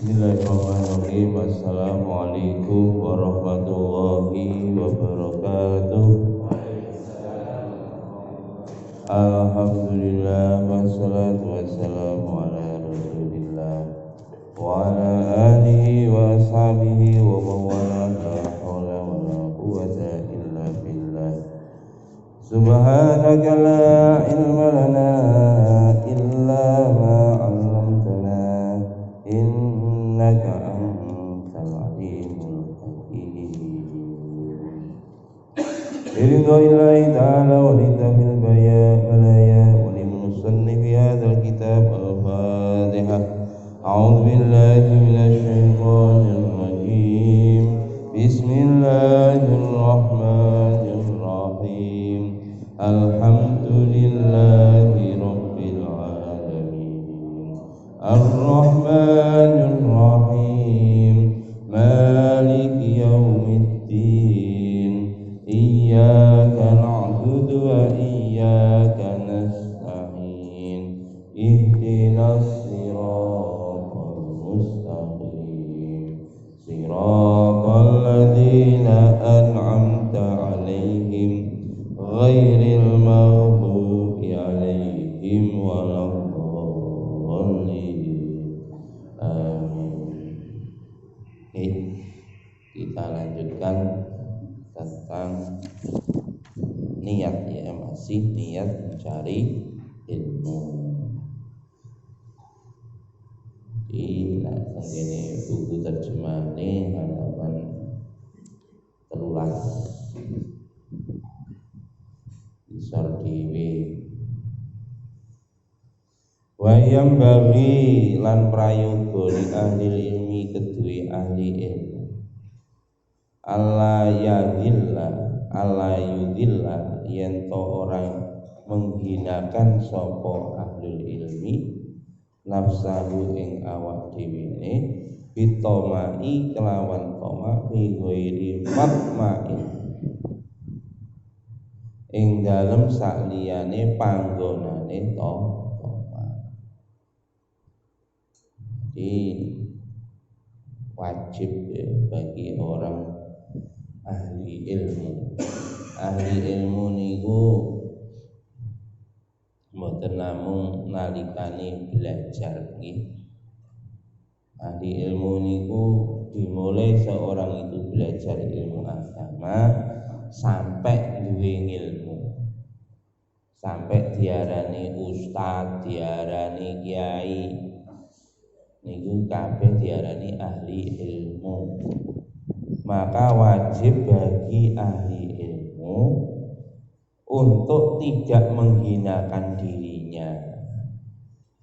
Bismillahirrahmanirrahim. Assalamualaikum warahmatullahi wabarakatuh. Alhamdulillah wassalatu wassalamu ala Rasulillah wa ala alihi wa ashabihi wa mawala la hawla wa la quwwata illa billah. Subhanaka la ilma lana illa ma 'allamtana innaka antal alimul hakim. Biridwa'illahi ta'ala wa litafil balaya wa limusannif hadzal kitab al-Fatihah. A'udzu billahi minasy syaithanir rajim. Bismillahirrahmanirrahim. Alhamdulillahi rabbil alamin. Ar-Rahmanir Rahim. Maliki yaumiddin. Iyyaka na'budu wa iyyaka nasta'in. Ihdinas siratal mustaqim. Siratal ladzina an'amta 'alaihim ghairil maghdubi 'alaihim waladdallin. Amin. Kita lanjutkan tentang niat, ya, masih niat mencari ilmu. Di ini buku terjemahan ini halaman 13 isor dhewe. Wa yang bagi lan prayoga li ahli ilmi kedue ahli ilmu Allah yudilla yen to orang menghinakan sapa ahlul ilmi nafsahu ing awak dhewene bitomai kelawan toma fi ghairi matmain ing dalem sakliyane panggonane toma. Jadi wajib, ya, bagi orang ahli ilmu. Ahli ilmu niku mboten namung nalikane belajar nggih. Ahli ilmu niku dimulai seorang itu belajar ilmu agama sampai duwe ilmu. Sampai diarani ustaz, diarani kiai. Niku kabeh diarani ahli ilmu. Maka wajib bagi ahli ilmu untuk tidak menghinakan dirinya.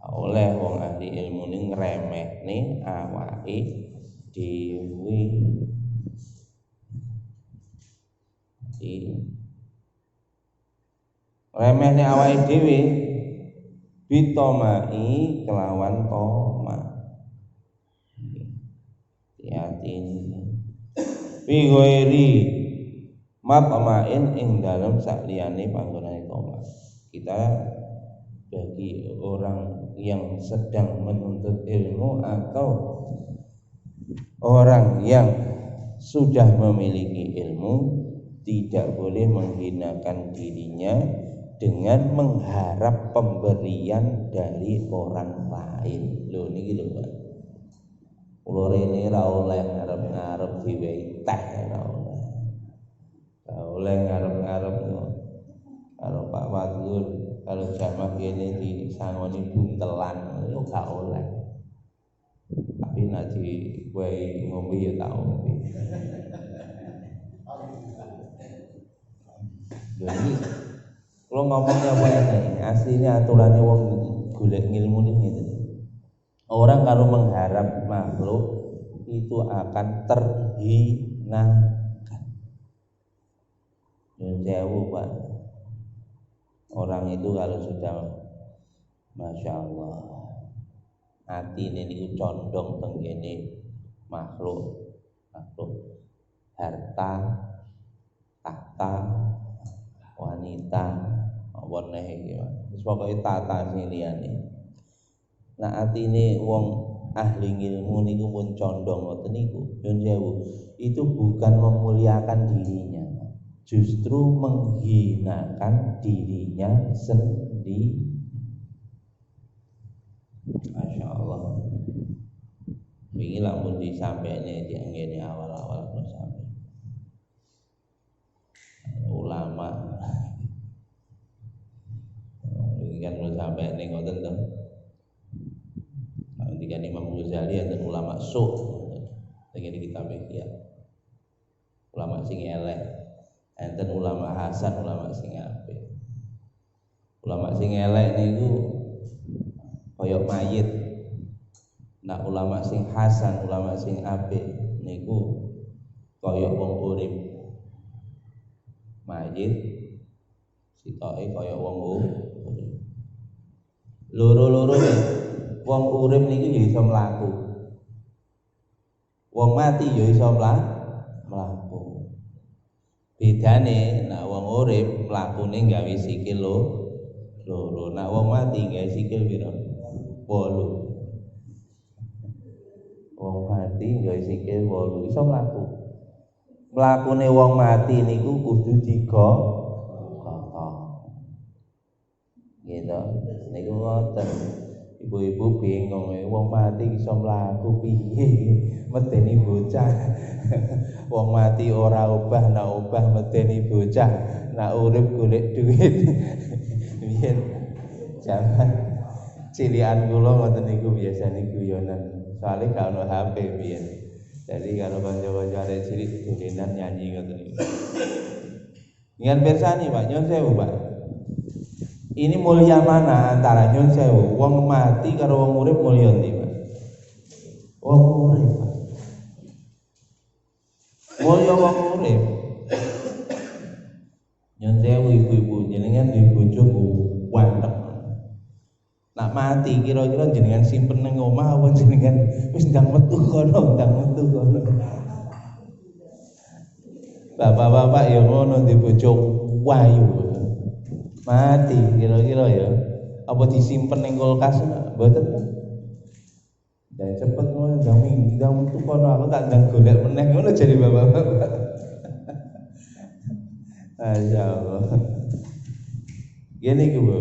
Oleh wong ahli ilmu ini ngremehne awake dhewe. Remehne awake dhewe bitomai kelawan toma. Yatin fi ghairi matmain ing dalem sakliyane panggonane toma. Kita bagi orang yang sedang menuntut ilmu atau orang yang sudah memiliki ilmu tidak boleh menghinakan dirinya dengan mengharap pemberian dari orang lain. Lho niki lho, Pak. Kula rene ra oleh ngarep-ngarep diwehi teh, ra oleh. Ra oleh ngarep-ngarep karo Pak Wadul, kalau jamaah kene disangoni buntelan, yo gak oleh. Tapi nek diwehi ngombe ya tak ombe. Jadi kalau ngomongnya apa ini? Aslinya aturannya wong golek ilmu ini gitu. Orang kalau mengharap makhluk itu akan terhinakan. Jauh, Pak. Orang itu kalau sudah Masya Allah hati ini condong tenggene makhluk harta, tahta, wanita, warna iki. Wis pokoke tata liyane. Nah atine wong ahli ilmu niku pun condong ngoten niku nyun sewu, itu bukan memuliakan dirinya, justru menghinakan dirinya sendiri. Masya Allah. Ini lamun disampaikan di awal-awal terus sampai ulama. Ini kan terus sampai ini ngoten tuh. Ketika Imam Ghazali ada ulama dengan kitab ya. Ulama sing elek, enten ulama hasan, ulama sing apik. Ulama sing elek niku koyok mayit. Nah ulama sing hasan, ulama sing apik niku koyok wong urip. Mayit sitoke koyok wong urip. Loro-loro wong urip niku ya iso mlaku. Wong mati ya iso mlaku. Bedane nek wong urip mlakune gawe sikil loro. Nek wong mati gawe sikil pira? 8. Wong mati gawe sikil 8 iso mlaku. Mlakune wong mati niku kudu digotoh. Gitu. Niku ngoten. Ibu-ibu bingung, wong mati iso mlaku piye? Medeni bocah. Wong mati ora obah, nak obah medeni bocah, nak urip golek duit. Biyen zaman cilikan kula ngoten niku biasane guyonan. Soale gak ono HP biyen. Jadi kalau kanca-kanca arek cilik dolenan nyanyi ngoten niku. Ngan pirsani Pak, nyun sewu Pak. Ini mulia mana antara nyun sewu wong mati karo wong urip mulia ndi Pak? Wong urip Pak. Mulia wong urip. Nyun sewu ibu-ibu jenengan duwe bojo wantek. Nak mati kira-kira jenengan simpen nang omah apa jenengan wis ndang metu kono. Bapak-bapak ya ngono di bojo wayu. Mati kira-kira ya apa disimpen ning kulkas mboten Pak. Dan cepet ngono ndang metu kono aku tak ndang golek meneh ngono jare bapak-bapak. Masyaallah. Gini ku Bu.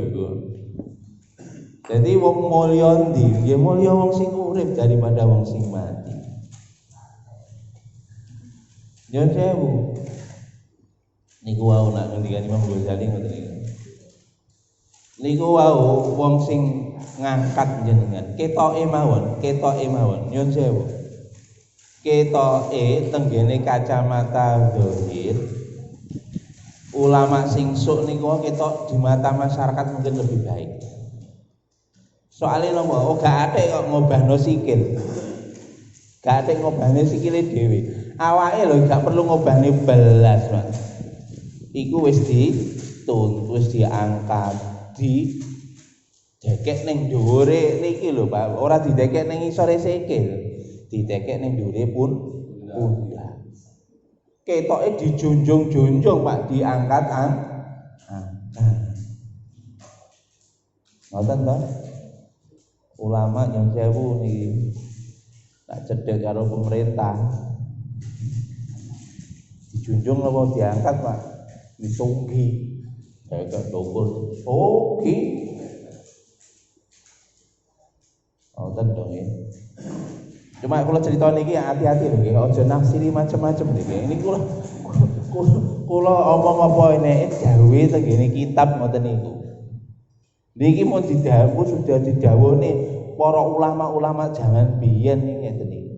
Jadi wong mulya ndi? Nggih mulya wong sing urip daripada wong sing mati. Nyun sewu. Niku wau nak ngendikan Imam Ghazali ngoten niku. Niku wau wong sing ngangkat jenengan. Ketoke mawon. Nyun sewu. Ketoke tenggene kacamata zahir. Ulama sing sok niku ketok di mata masyarakat mungkin lebih baik. Soalnya nopo, gak ada kok ngobahno sikil. Gak ada ngobahne sikile dhewe. Awake lho gak perlu ngobahne belas, Mas. Iku wis wis diangkat, didekek ning dhuwure niki lho, Pak. Ora didekek ning isore sikil. Didekek ning dhuwure pundak. Ketoke dijunjung-junjung, Pak, diangkat ngoten to? Ulama nyun sewu niki tak cedhek karo pemerintah. Dijunjung apa diangkat, Pak? Disunggi. Kayak dokur. Oke. Ngoten dong ya. Cuma kalau cerita niki hati-hati lho nggih, aja nafsiri macam-macam niki. Ini kula omong apa ini dawe tengene kitab ngoten niku. Niki mun didhawuh sudah didhawuhne para ulama-ulama zaman biyen ngeten niku.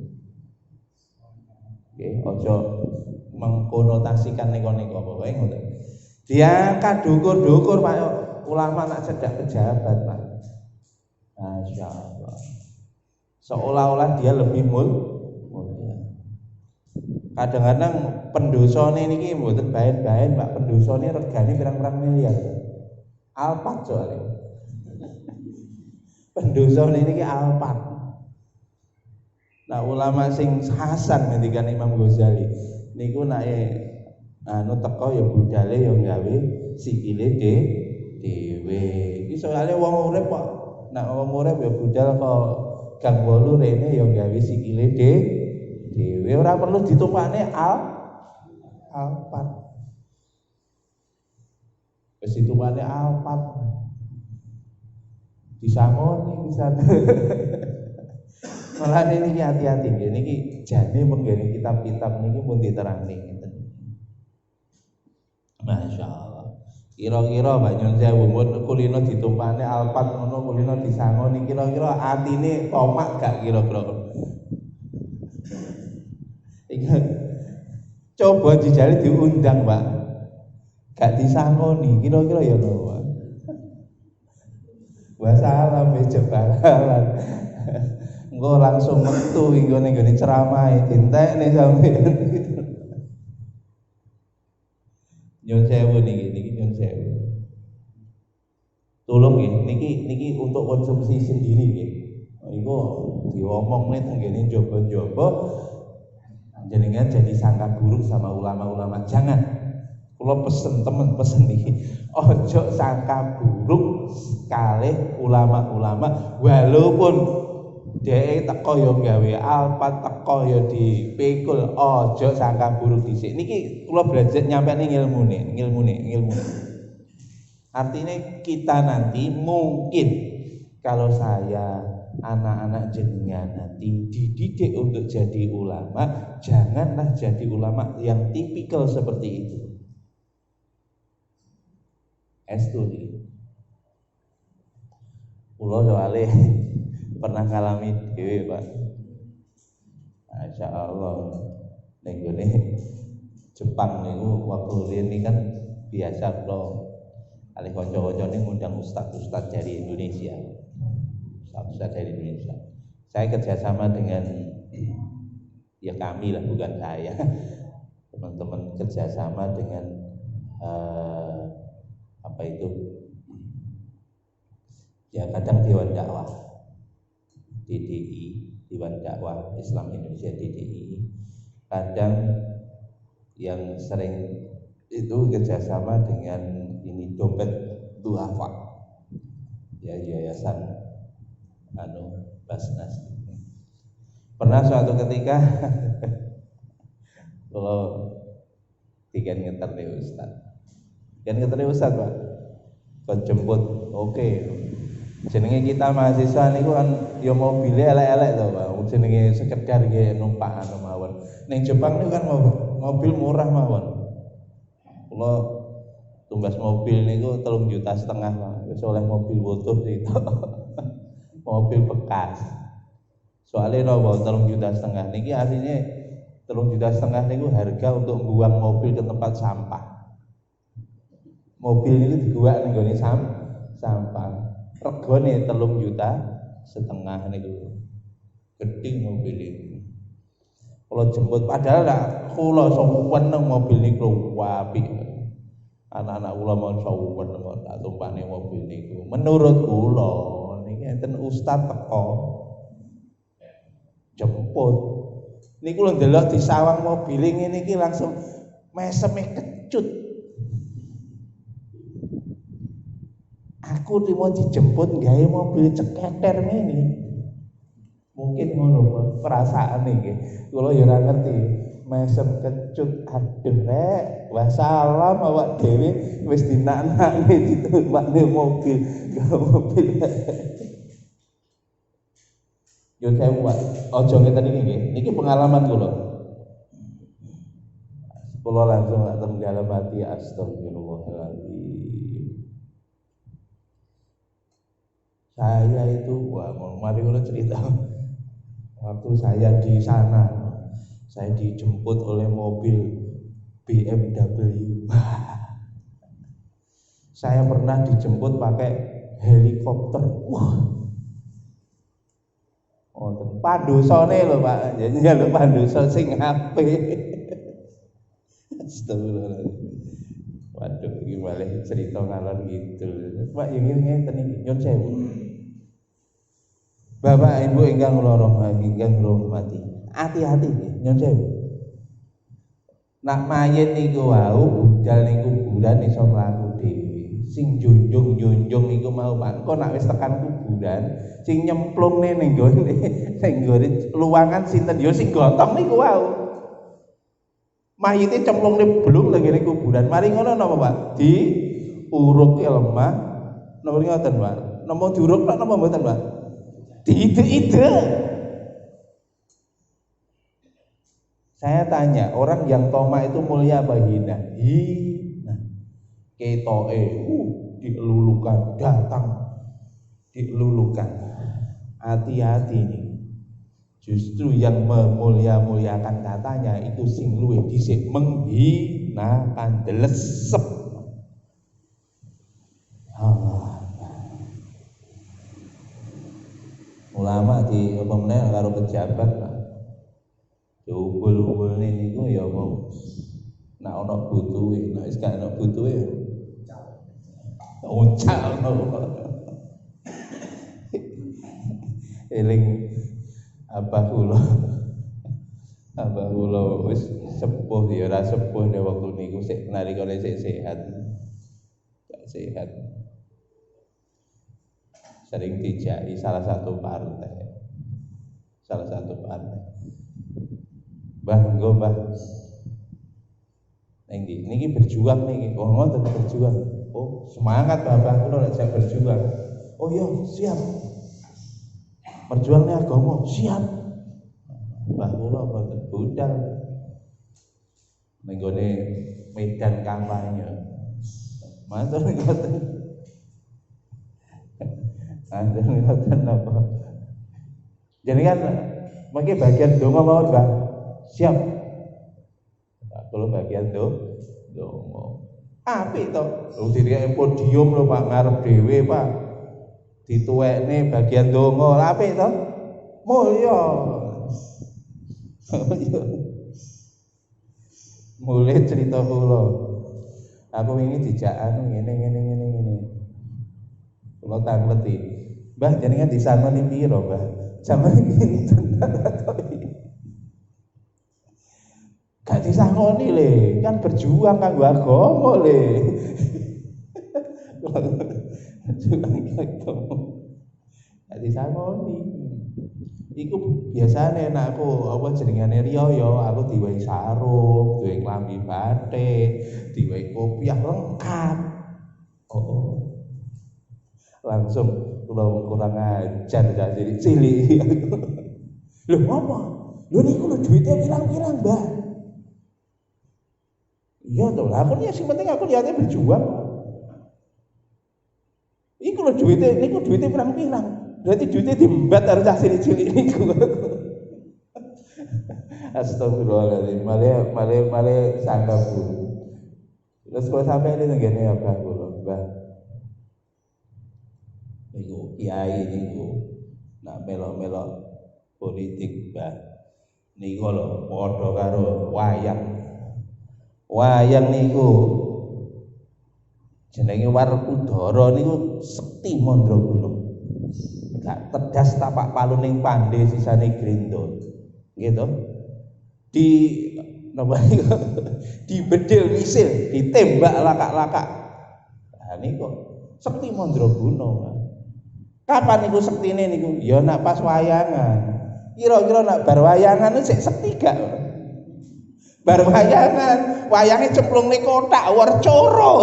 Nggih, aja mengkonotasikan nika-nika apa wae ngoten. Diangkat dukur-dukur Pak ulama nak cedak pejabat, Pak. Masyaallah. Seolah-olah dia lebih mulia. Kadang-kadang pendosane niki mboten baen-baen, Pak. Pendosane regane pirang-pirang miliar. Alpat soalnya. Pendosane niki alpat. Nah, ulama sing hasan ngendikan Imam Ghazali niku nake teko ya budale ya gawe sikile dhewe. Iki soalnya wong urip kok. Nek wong urip ya budal kok gang 8 rene ya gawe sikile dhewe ora perlu ditumpakne alpat. Wis ditumpakne alpat. Disangoni bisa. Malah niki hati-hati nggih niki jane menggene kitab-kitab niki pun diterangni ngeten. Masyaallah. Kira-kira Pak Nyun Sewu kulino ditumpakne alpat ngono kulino disangoni kira-kira atine tomak gak kira-kira. Coba dijali diundang, Pak. Gak disangoni kira-kira ya ngono. Wassalam wis jebalan. Engko langsung metu nggone ceramah dintekne sampeyan. Nyun sewu niki nyun sewu. Tolong nggih niki untuk konsumsi sendiri nggih. Iku diomongne tenggene njaba-njaba jenengan jadi sangka buruk sama ulama-ulama. Jangan. Kula pesen niki. Ojo sangka buruk kalih ulama-ulama walaupun dhek teko ya gawe alpat teko ya dipikul ojo sangka buruk dhisik niki kula belajar nyampeni ilmune artinya kita nanti mungkin kalau saya anak-anak jenengan nanti dididik untuk jadi ulama janganlah jadi ulama yang tipikal seperti itu estudi kula soalé pernah ngalami dhewe Pak. Masya Allah. Ning gone Jepang niku waktu riyen kan biasa kula kalih kanca-kancane ngundang ustaz-ustaz dari Indonesia. Ustaz dari Indonesia. Saya kerjasama dengan ya kami lah bukan saya. Teman-teman kerjasama dengan apa itu? Ya kadang Dewan Dakwah DDI, Dewan Dakwah Islam Indonesia DDI. Kadang yang sering itu kerjasama dengan ini dompet duafa, ya yayasan Basnas. Pernah suatu ketika kalau tiga ngeter nih Ustaz, Pak, kau jemput, oke. Jenenge kita mahasiswa niku kan ya mobilnya elek-elek to, Pak. Jenenge sekedar nggih numpak mawon. Ning Jepang niku kan mobil murah mawon. Kula tumbas mobil niku 3,5 juta, Pak. Wis oleh mobil butuh itu. Mobil bekas. Soalnya napa 3,5 juta niki artinya 3,5 juta niku harga untuk buang mobil ke tempat sampah. Mobil niku diguwak ning gone sampah. Regane 3,5 juta niku. Gedhe mobil iki. Kula jemput padahal lak kula seneng mobil niku apik. Anak-anak kula mau seneng kok tak tumpakne mobil niku. Menurut kula niki enten ustaz teko jemput. Niku lho ndelok disawang mobil ngene iki langsung meseme kecut. Aku mau dijemput gawe mobil ceketer ngene. Mungkin ngono perasaan iki. Kula ya ora ngerti. Mesem kecut aduh rek. Wassalam awak dhewe wis dinak-nakne ditumpakne mobil. Gawe mobil. Yo saya buat ojo ngeten iki nggih. Niki pengalaman kula. Kula langsung tak dalam hati astagfirullahaladzim. Saya itu, mari kita cerita. Waktu saya di sana, saya dijemput oleh mobil BMW. Saya pernah dijemput pakai helikopter. Pandusane lho Pak, jadi lho pandusan sing apik. Astagfirullahaladzim. Waduh, iki malih cerita ngalor gitu. Pak yang ngeten iki nyun sewu. Bapak Ibu ingkang kula hormati, hati-hati nggih nyun sewu. Nak mayit niku wau budal ning kuburan iso mlaku dhewe. sing junjung iku mau Pak. Kok nek wis tekan kuburan, sing nyemplungne ning nggone luwangan sinten ya sing gotong niku wau. Mayite cemplungne blung nang ngene kuburan. Mari ngono napa Pak? Diurukke lemah. Napa ngoten Pak? Napa diuruk napa mboten Pak? Ide-ide. Saya tanya, orang yang tamak itu mulia apa hina? Hina. Ketoke dilulukan, datang dilulukan. Hati-hati nih. Justru yang memulia-muliakan katanya itu sing luwih dhisik menghinakan delesep. Allah. Ulama di pemenang karo pejabat Pak. Diumpul-umpulne niku ya mau nek ana butuhe, nek wis gak ana butuhe ya uncal. Eling abah kula wis sepuh ya ora sepuh nek wektu niku sik nalikane sik sehat. Gak sehat. Sering dijaki salah satu partai. Mbah, engko Mbah. Niki berjuang niki. Oh, ngoten berjuang. Oh, semangat Bapak kula nek saya berjuang. Oh iya, siap. Berjuangnya agama, siap. Mbah kula mboten budal. Ning gone medan kampanye. Matur ngoten. Matur ngoten apa? Jadi kan mungkin bagian donga mawon Mbah. Siap. Kalau bagian donga. Apik to. Lho direke podium lho Pak ngarep dhewe Pak. Dituwekne bagian donga. Apik to? Mulya. Mulai cerita kula. Aku wingi dijak anu ngene. Kula tangleti. Mbah jenengan disangoni pira, Mbah? Jamane pinten? Gak disangoni le, kan berjuang kanggo agama le. Gak disangoni. Iku biasane nek aku apa jenengane riyaya, aku diwehi sarung, diwehi klambi batik, diwehi kopiah lengkap. Oh. Langsung kula kurang ajar jadi cilik. Lho apa? Lho niku lho duwite pirang-pirang, Mbah. Iya toh, aku nih sing penting aku lihatnya berjuang. Iku lho duwite niku duwite pirang-pirang. Berarti duitnya diembat harus cilik-cilik niku. Astagfirullahaladzim, malah sanggap dulu. Terus kalau sampai ini ngene apa kula, Mbah. Niku kiai niku nak melok-melok politik, Mbah. Niku lho padha karo wayang. Wayang niku jenenge Werkudara niku sekti mandraguna. Gak tegas tapak paluning pandhe sisane grindol. Gitu. Di napa di bedil misil, ditembak lakak-lakak. Nah niku sekti mandraguna. Kapan niku sektine niku? Ya nak pas wayangan. Kira-kira nak bar wayangan sik sekti gak? Bar wayangan, wayange cemplungne kotak warcara.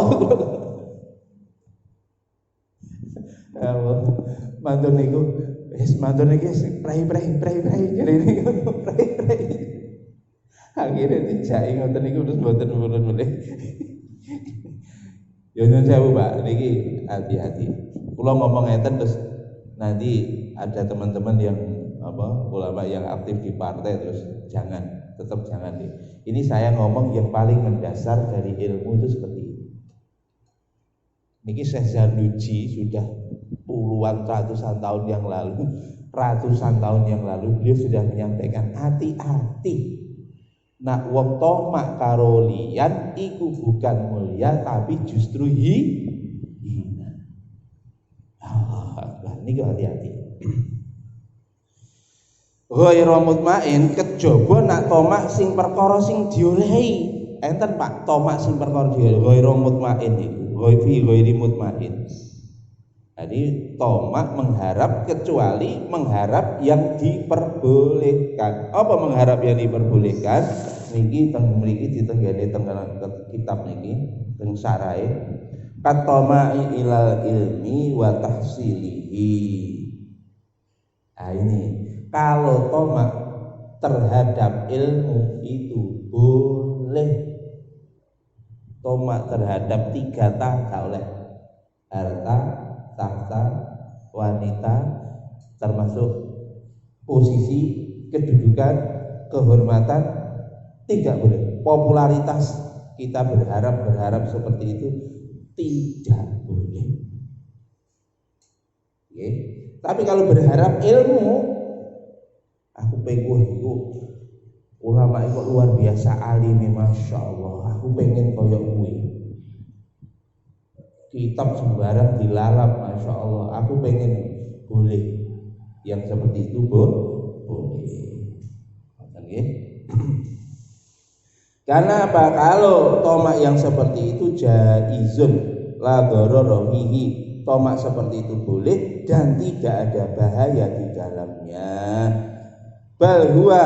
Ya mantur niku mantur niki prei jadi niku prei. Akhire dijaki ngoten niku terus mboten mulih. Ya nyuwun sewu Pak, niki hati-hati. Kula ngomong ngeten terus nanti ada teman-teman yang ulama yang aktif di partai terus tetap jangan deh. Ini saya ngomong yang paling mendasar dari ilmu itu seperti ini. Niki Syekh Zarnuji sudah puluhan ratusan tahun yang lalu beliau sudah menyampaikan hati-hati. Nak wong tomak karo liyan iku bukan mulia tapi justru hina. Allah, niku hati-hati. Ghairu mutmain kejaba nak tomak sing perkara sing diolehi. Enten Pak, tomak sing perkara diolehi ghairu mutmain iku. ghairi mutmain. Jadi tomak mengharap kecuali mengharap yang diperbolehkan. Apa mengharap yang diperbolehkan? Niki teng mriki ditenggene teng kitab niki teng sarai. Katomai ilal ilmi wa tahsilihi. Nah ini kalau tomak terhadap ilmu itu boleh. Tomak terhadap 3 tak oleh harta, tahta, wanita, termasuk posisi, kedudukan, kehormatan, tidak boleh. Popularitas kita berharap seperti itu tidak boleh. Oke. Tapi kalau berharap ilmu, aku pengen itu ulama itu luar biasa alim, masya Allah. Aku pengen koyok kuwi. Kitab sembarang dilalap, masya Allah. Aku pengen, boleh. Yang seperti itu boleh. Oke. Karena apa? Kalau tomak yang seperti itu jaizun la dharara fihi, tomak seperti itu boleh dan tidak ada bahaya di dalamnya. Bal huwa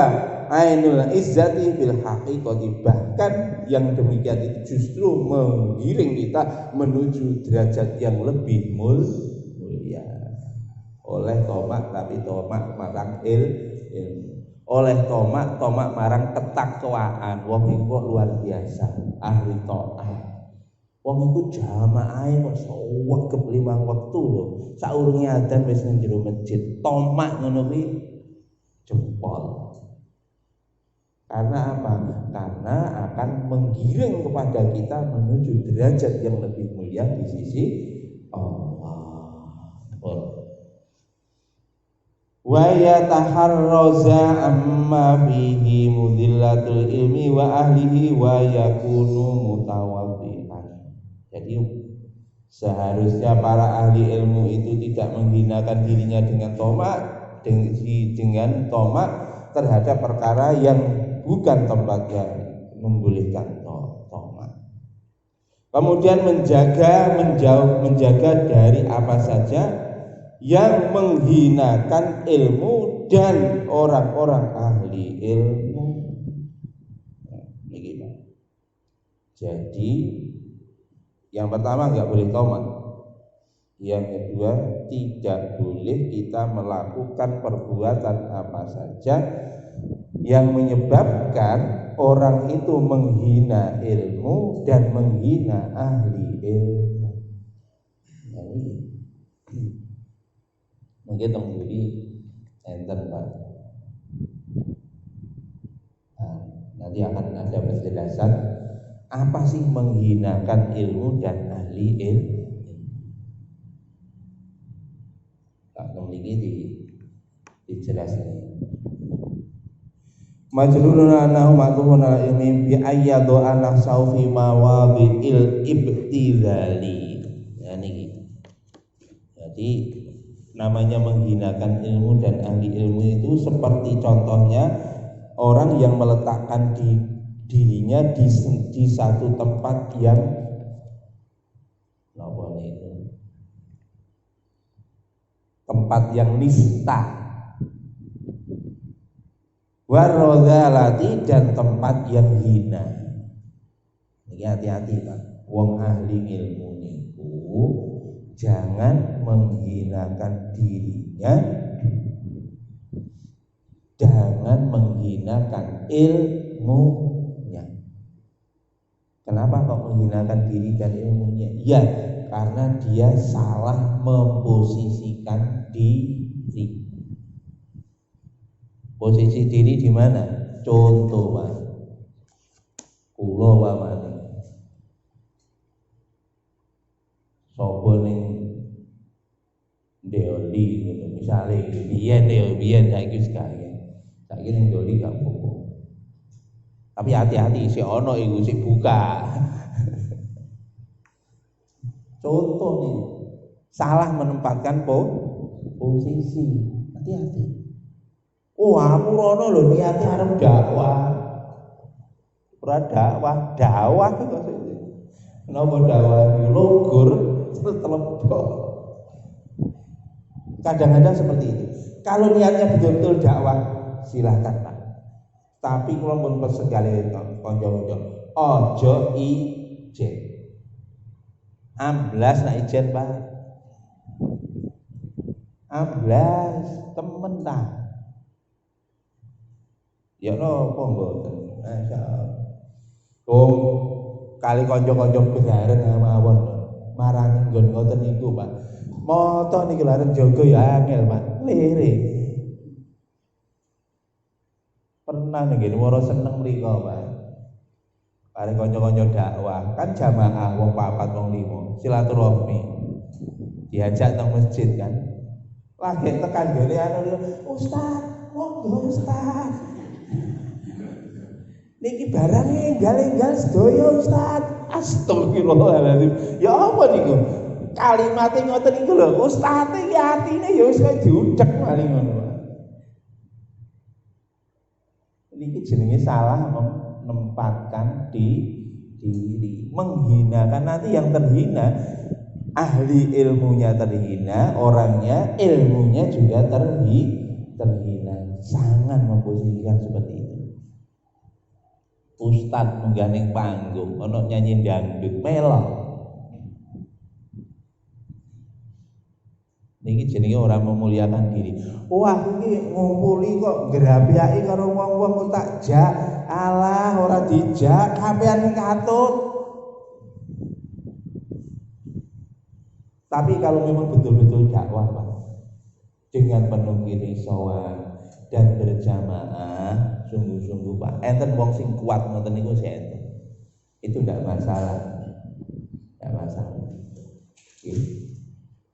ainul izzati bil haqiqati, bahkan yang demikian itu justru menggiring kita menuju derajat yang lebih mulia. Oleh tomak, tapi tomak marang ilmu. Oleh tomak marang ketakwaan. Wong iku luar biasa, ahli taat. Wong iku jamaahe kok sawegep 5 wektu lho. Saurunge adzan wis ning jero masjid. Tomak ngono kuwi jempol. Karena apa? Karena akan menggiring kepada kita menuju derajat yang lebih mulia di sisi Allah. Wa yataharraza amma fihi mudillatul ilmi wa ahlihi wa yakunu mutawaddi'an. Jadi seharusnya para ahli ilmu itu tidak menghinakan dirinya dengan tomak terhadap perkara yang bukan tempatnya membolehkan tomak. Kemudian menjaga dari apa saja yang menghinakan ilmu dan orang-orang ahli ilmu. Jadi yang pertama nggak boleh tomak. Yang kedua, tidak boleh kita melakukan perbuatan apa saja yang menyebabkan orang itu menghina ilmu dan menghina ahli ilmu. Mungkin tengguri enten Pak. Nanti akan ada penjelasan apa sih menghinakan ilmu dan ahli ilmu. Tak memiliki dijelaskan. Majrurun anahu ma'tufun ala ilmi bi ayyadu anasau fi mawadhi'il ibtidali. Ya niki. Jadi namanya menghinakan ilmu dan ahli ilmu itu seperti contohnya orang yang meletakkan dirinya di satu tempat yang tempat yang nista, warodhalati, dan tempat yang hina. Ini hati-hati Pak. Wong ahli ilmu niku jangan menghinakan dirinya, jangan menghinakan ilmunya. Kenapa kok menghinakan diri dan ilmunya? Ya, karena dia salah memposisikan diri. Posisi diri di mana? Contoh Pak, kula wamane sapa ning Deoli ngono misale biyen saiki wis kaya. Saiki ning Deoli gak apa-apa. Tapi hati-hati si ono iku sing buka. Contoh nih, salah menempatkan posisi. Hati-hati. Oh, aku rono lho niate arep dakwah. Ora dakwah kok. Napa dakwah logor telepon. Kadang-kadang seperti itu. Kalau niatnya betul-betul dakwah, silakan Pak. Tapi kalau pun persegale kanca-kanca, ojo ijen. Amblas nak ijen Pak. Amblas temen ta. Ya napa mboten. Masyaallah. Kali kanca-kanca bareng mawon marang nggon ngoten niku Pak. Moto niki laren jaga ya angel Pak. Lere. Pernah nggih waro seneng mriko Pak. Kali kanca-kanca dakwah, kan jamaah wong 4 wong 5, silaturahmi. Diajak nang masjid kan. Lagi tekan gene anu, Ustaz, monggo Ustaz. Niki barang enggal-enggal sedaya Ustaz. Astagfirullahaladzim. Ya apa niku? Kalimate ngoten niku lho, Ustaz iki atine ya wis kaya diudhek maling ngono. Niki jenenge salah menempatkan diri, menghinakan. Nanti yang terhina ahli ilmunya terhina, orangnya ilmunya juga terhina. Jangan memposisikan seperti itu. Ustaz munggah ning panggung ana nyanyi dangdut melok. Niki jenenge ora memuliakan diri. Wah iki ngumpuli kok ngrabiaki karo wong-wong tak jak. Alah ora dijak, sampean katut. Tapi kalau memang betul-betul dakwah Pak, dengan penuh kerisauan dan berjamaah, sungguh-sungguh Pak, enten wong sing kuat ngoten niku enten. Itu ndak masalah. Ndak masalah. Nggih.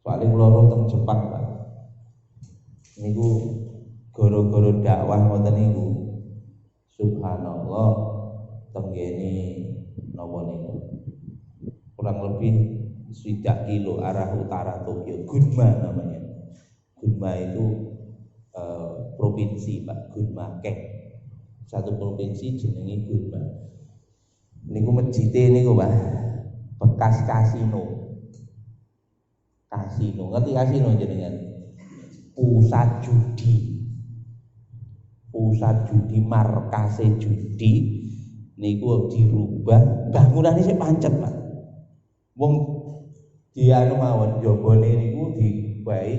Soale kula teng Jepang Pak. Niku gara-gara dakwah ngoten niku. Subhanallah tenggene napa niku. Kurang lebih 1 kilo arah utara Tokyo, Gunma namanya. Gunma itu provinsi Pak, Gunma Kek. Satu provinsi jenenge Gunma. Niku masjide niku Pak, bekas kasino. Kasino, ngerti kasino jenengan? Pusat judi, markase judi niku dirubah, bangunane sik pancet Pak. Wong dianu mawon jogone niku diwehi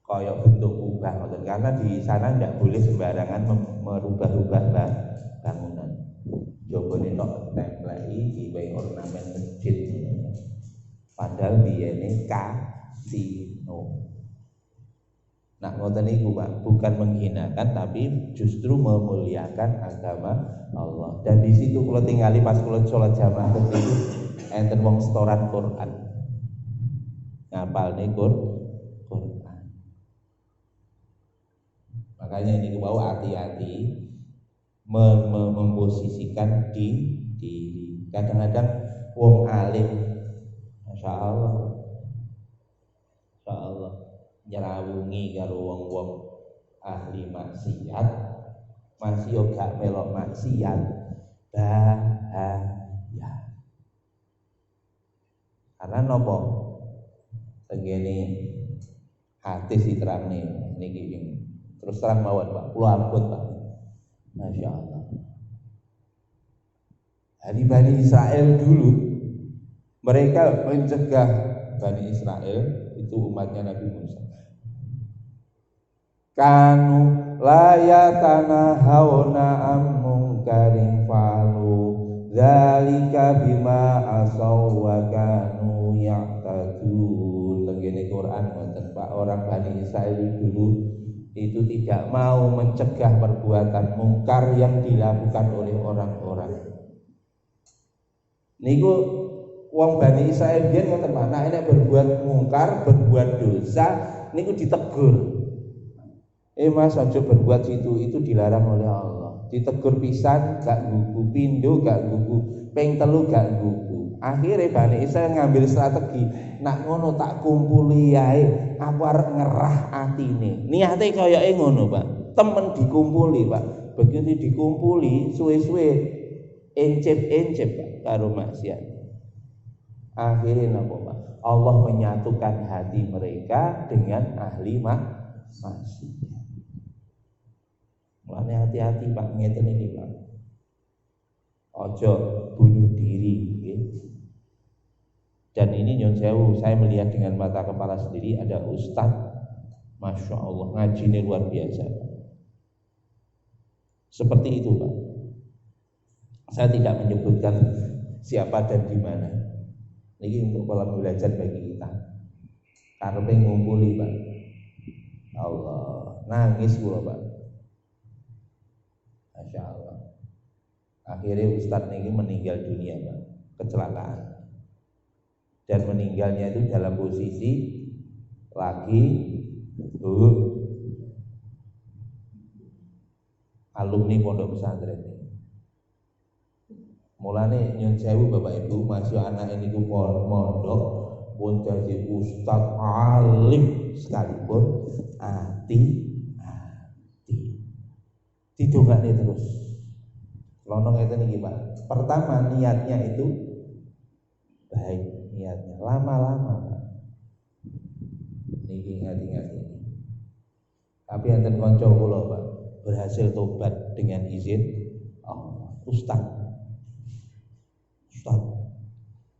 kaya bentuk kubah ngoten, karena di sana ndak boleh sembarangan merubah-rubah bangunan. Jogone tok templeki diwehi ornamen masjid. Padahal biyene kasino. Nah ngoten niku Pak, bukan menghinakan tapi justru memuliakan agama Allah. Dan di situ kula tingali pas kula salat jamaah itu enten wong setoran Quran. Ngapalne Quran. Makanya ini mau hati-hati memposisikan diri. Kadang-kadang wong alim Masya Allah nyerawungi karo wong-wong ahli maksiat masih yo gak melok maksiat bahaya. Karena nopo tengene hadis diterangne niki terus terang mawon Pak, kula ampun Pak. Masya Allah. Dari Bani Israel dulu mereka mencegah Bani Israel itu umatnya Nabi Musa. Kanu layatana hauna amungkarin falu dzalika bima asaw wa kanu ya'tadun. Tengene Quran wonten Pak, orang Bani Israel dulu itu tidak mau mencegah perbuatan mungkar yang dilakukan oleh orang-orang. Niku wong Bani Israil biyen ngoten Pak, nek berbuat mungkar, berbuat dosa niku ditegur. Mas aja berbuat itu dilarang oleh Allah. Ditegur pisan gak gugu, pindho gak gugu, ping 3 gak gugu. Akhirnya Bani Israil ngambil strategi, nak ngono tak kumpuli ae, aku arep ngerah atine. Niate koyoke ngono Pak. Temen dikumpuli Pak. Begitu dikumpuli suwe-suwe encep-encep Pak karo maksiat. Akhirnya apa Pak? Allah menyatukan hati mereka dengan ahli maksiat. Mulane hati-hati Pak, ngeten iki Pak. Ojo bunuh diri nggih. Dan ini nyun sewu, saya melihat dengan mata kepala sendiri ada ustaz, masya Allah ngajinya luar biasa Pak. Seperti itu Pak. Saya tidak menyebutkan siapa dan di mana. Ini untuk pola belajar bagi kita. Karena ngumpuli Pak. Allah, nangis kula Pak. Masya Allah. Akhirnya Ustadz ini meninggal dunia Pak, kecelakaan. Dan meninggalnya itu dalam posisi lagi alumni pondok pesantren. Mulane nyun sewu Bapak Ibu, masih anak ini ku mondok pun jadi ustaz alim sekalipun hati didongakne terus. Lono ngeten iki Pak. Pertama niatnya itu baik niatnya, lama-lama Pak. Niki ngati-ngati. Tapi enten kanca kula Pak, berhasil tobat dengan izin Allah. Ustaz.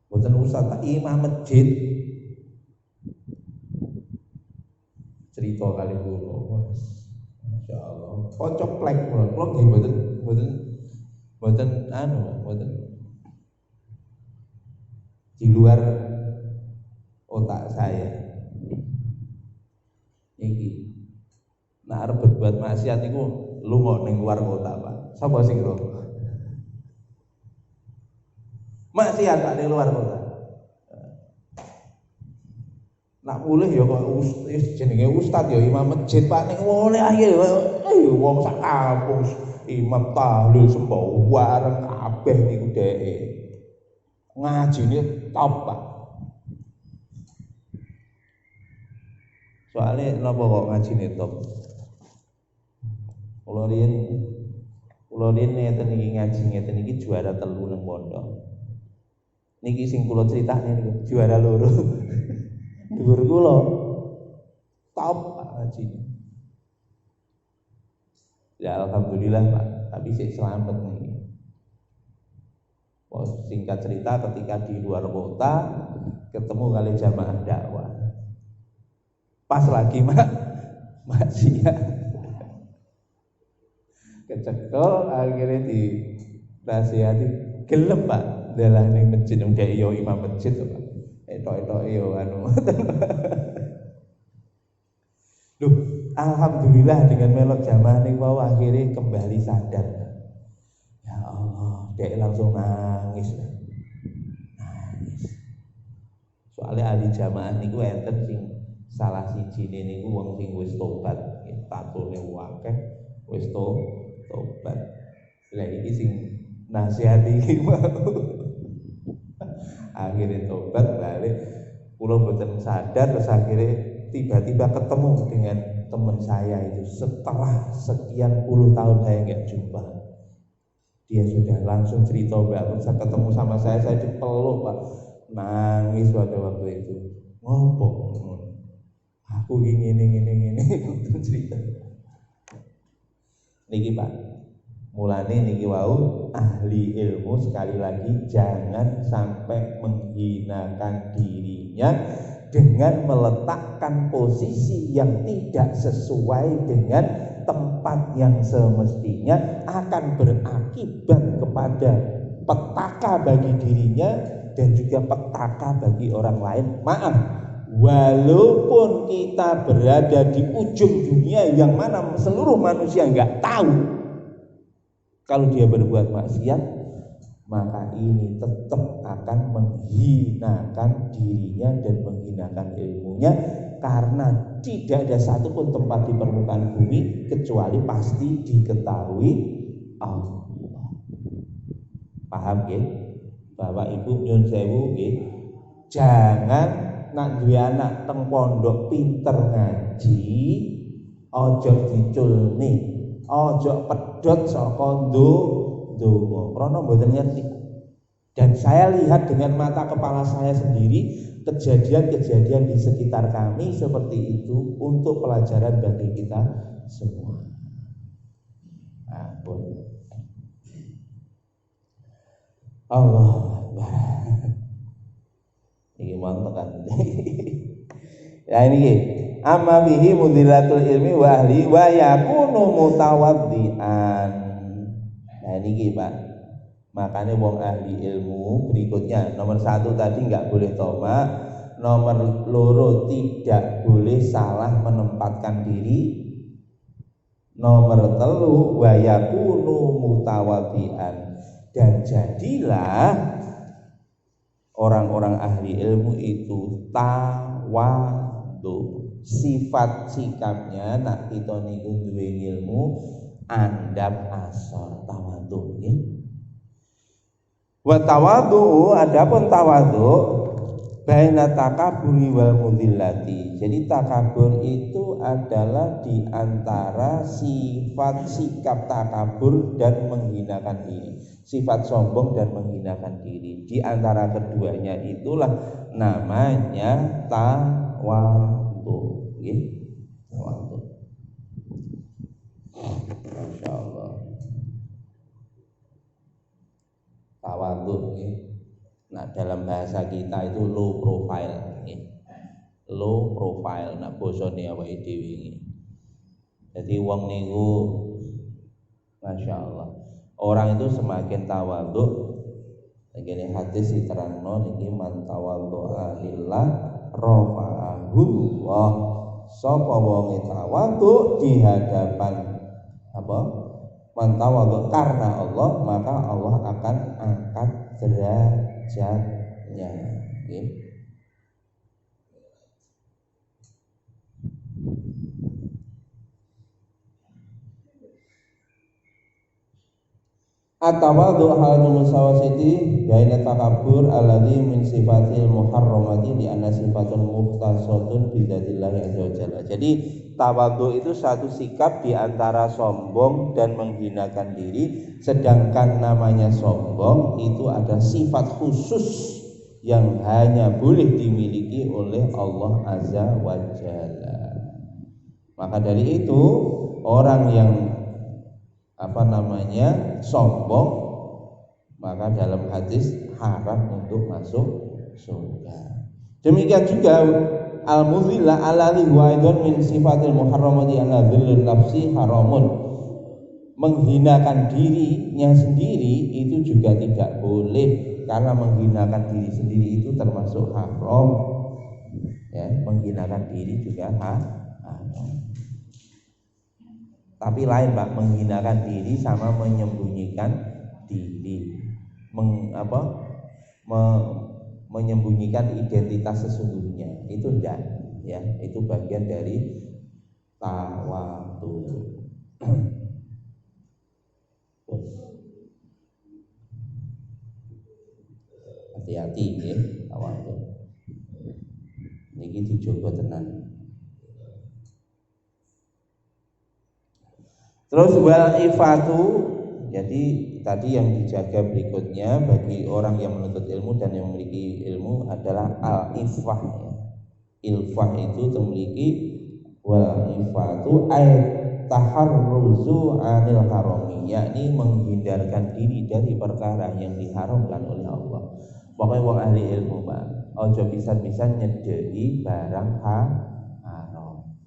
Bukan ustaz, tak imam masjid. Cerita kali kula. Masya Allah. Kocok plek kula. Kula nggih mboten di luar otak saya. Iki. Nek arep berbuat maksiat iku lunga ning luar otak, Pak. Sapa sing kira? Maksiat tak di luar kota. Nak mulih ya kok jenenge ustaz ya imam masjid Pak ning oleh ayo wong sak kampung imam tahlil sembah bareng kabeh niku dheke. Ngajine top Pak. Soale napa kok ngajine top? Kula riyen ngeten iki ngaji ngeten iki juara 3 nang pondok. Niki sing kula critakne niku juara 2. Dhuwur kula top ngaji. Ya alhamdulillah Pak, tapi sik selamat niki. Singkat cerita ketika di luar kota ketemu kali jamaah dakwah. Pas lagi maksiat. Kecekel akhirnya di nasihati gelem Pak. Dalah ning masjid ndek yo imam masjid to Pak. Etok-etoke yo anu. Loh, alhamdulillah dengan melok jamaah ning wau akhirnya kembali sadar. Ya Allah, dek langsung nangis. Soalnya ahli jamaah niku enten sing salah sijine niku wong sing wis tobat, tatone akeh wis tobat. Lah iki sing nasihati iki akhirnya tobat balik, kula mboten sadar terus akhirnya tiba-tiba ketemu dengan teman saya itu setelah sekian puluh tahun saya nggak jumpa. Dia sudah langsung cerita Mbak, saya ketemu sama saya dipeluk Pak, nangis pada waktu itu. Ngopo? Aku gini cerita. Niki Pak, mulane niki wau ahli ilmu sekali lagi jangan sampai menghinakan dirinya dengan meletakkan posisi yang tidak sesuai dengan tempat yang semestinya, akan berakibat kepada petaka bagi dirinya dan juga petaka bagi orang lain. Maaf, walaupun kita berada di ujung dunia yang mana seluruh manusia nggak tahu kalau dia berbuat maksiat, maka ini tetap akan menghinakan dirinya dan menghinakan ilmunya, karena tidak ada satupun tempat di permukaan bumi kecuali pasti diketahui Allah. Paham ya? Bapak Ibu nyun sewu ya? Jangan nak duwe anak teng pondok pinter ngaji, ojo diculni, ojo pedhot saka ndonga. Krana mboten ngerti. Dan saya lihat dengan mata kepala saya sendiri kejadian-kejadian di sekitar kami seperti itu untuk pelajaran bagi kita semua. Ampun. Allah Akbar. Ini mantap kan. Ya ini amma bihi mudilatul ilmi wa ahli wa yakunu mutawaddian. Nah ini Pak. Makanya wong ahli ilmu berikutnya nomor 1 tadi nggak boleh tomak, nomor 2 tidak boleh salah menempatkan diri, nomor 3 wa yakunu mutawaddian, dan jadilah orang-orang ahli ilmu itu tawadhu. Sifat sikapnya nak kita niku duwe ilmu andap asor tawadhu nggih. Wa tawadhu, adapun tawadhu baina takaburi wal mudillati. Jadi takabur itu adalah di antara sifat sikap takabur dan menghinakan diri, sifat sombong dan menghinakan diri. Di antara keduanya itulah namanya tawadhu. Nggih. Tawadhu. Masyaallah. Tawadhu nggih. Nah, dalam bahasa kita itu low profile nggih. Low profile nak bosone awake dhewe nggih. Jadi wong niku masyaallah. Orang itu semakin tawadhu, ngene hadis diterangno niki man tawadhu lillah rafa'ahu Allah. Sapa wong tawadhu di hadapan apa? Man tawadhu karena Allah, maka Allah akan angkat derajatnya. Nggih. At-tawadhu halul musawasiti baina takabbur alladhi min sifatil muharramati di anna sifatun mukhtasatun bi dzatillahi azza wa jalla. Jadi tawadhu itu satu sikap di antara sombong dan menghinakan diri, sedangkan namanya sombong itu ada sifat khusus yang hanya boleh dimiliki oleh Allah azza wa jalla. Maka dari itu orang yang sombong, maka dalam hadis haram untuk masuk surga. Demikian juga al-mudhillah alladhi huwa aidon min sifatil muharramati ala dhillun nafsi haramun. Menghinakan dirinya sendiri itu juga tidak boleh, karena menghinakan diri sendiri itu termasuk haram. Ya, menghinakan diri juga haram. Tapi lain Pak, menghinakan diri sama menyembunyikan diri, menyembunyikan identitas sesungguhnya itu enggak, ya, itu bagian dari tawadhu. Hati-hati ya, tawadhu. Niki dijogo tenan. Terus wal ifatu, jadi tadi yang dijaga berikutnya bagi orang yang menuntut ilmu dan yang memiliki ilmu adalah al-ifah. Ilfah itu memiliki wal ifatu ay taharruzu anil harami, yakni menghindarkan diri dari perkara yang diharamkan oleh Allah. Pokoknya wong ahli ilmu Pak, ojo bisa-bisa nyedeki barang haram.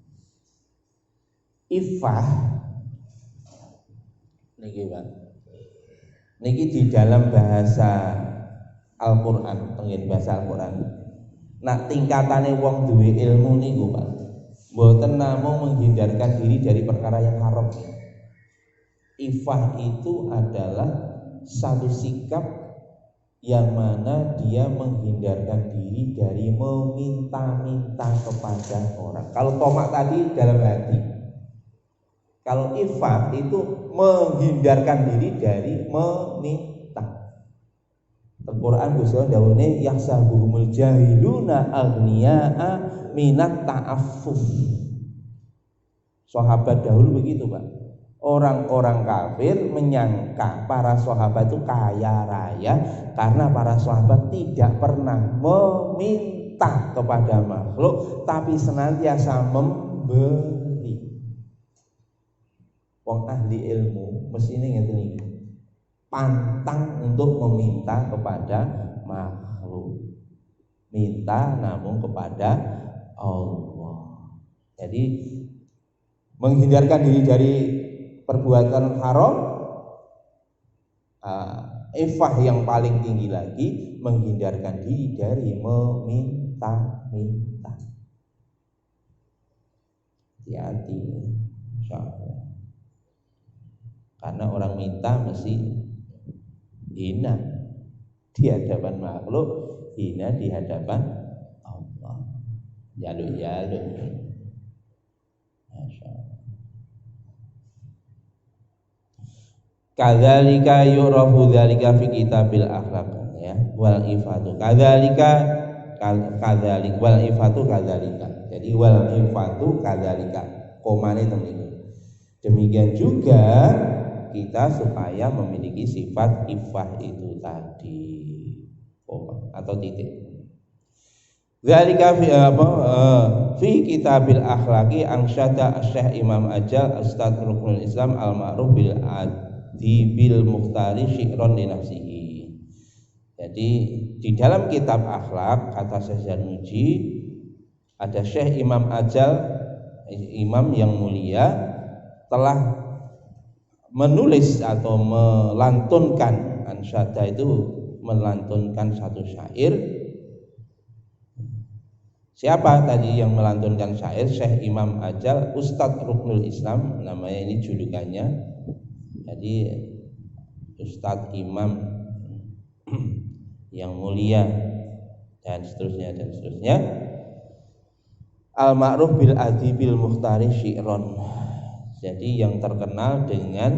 Ifah niki Pak, niki di dalam bahasa Al-Qur'an, pengen bahasa Al-Qur'an. Nak tingkatane wong duwe ilmu niku Pak, mboten namung menghindarkan diri dari perkara yang haram. Ifah itu adalah satu sikap yang mana dia menghindarkan diri dari meminta-minta kepada orang. Kalau tomak tadi dalam hati. Kalau ifah itu menghindarkan diri dari meminta. Al-Qur'an Gusti dawuhne yahsabuhumul jahiluna aghniya'a minat ta'affuf. Sahabat dahulu begitu Pak. Orang-orang kafir menyangka para sahabat itu kaya raya karena para sahabat tidak pernah meminta kepada makhluk, tapi senantiasa memberi. Wong ahli ilmu mesti ngeten iki, pantang untuk meminta kepada makhluk, minta namun kepada Allah. Jadi menghindarkan diri dari perbuatan haram, ifah yang paling tinggi lagi menghindarkan diri dari meminta-minta. Hati-hati, insyaallah. Karena orang minta mesti hina di hadapan makhluk, hina di hadapan Allah. Jaluk-jaluk. Masyaallah. Kadzalika yurafu dzalika fi kitabil akhlaq ya wal ifatu kadzalika wal ifatu kadzalika. Jadi wal ifatu kadzalika komane temen. Demikian juga kita supaya memiliki sifat ifah itu tadi atau titik. Dzalika fi kitabil akhlaqi angsyada Syekh Imam Ajal Ustaz Ruknul Islam al-Ma'ruf bil Mukhtari syi'ron li nafsihi. Jadi di dalam kitab akhlak kata Syekh Zarnuji ada Syekh Imam Ajal, imam yang mulia, telah menulis atau melantunkan, ansyada itu melantunkan satu syair. Siapa tadi yang melantunkan syair? Syekh Imam Ajal Ustadz Ruknul Islam, namanya ini julukannya. Jadi Ustadz Imam yang mulia dan seterusnya. Al-Ma'ruf bil Adibil Mukhtari Syi'ron. Jadi yang terkenal dengan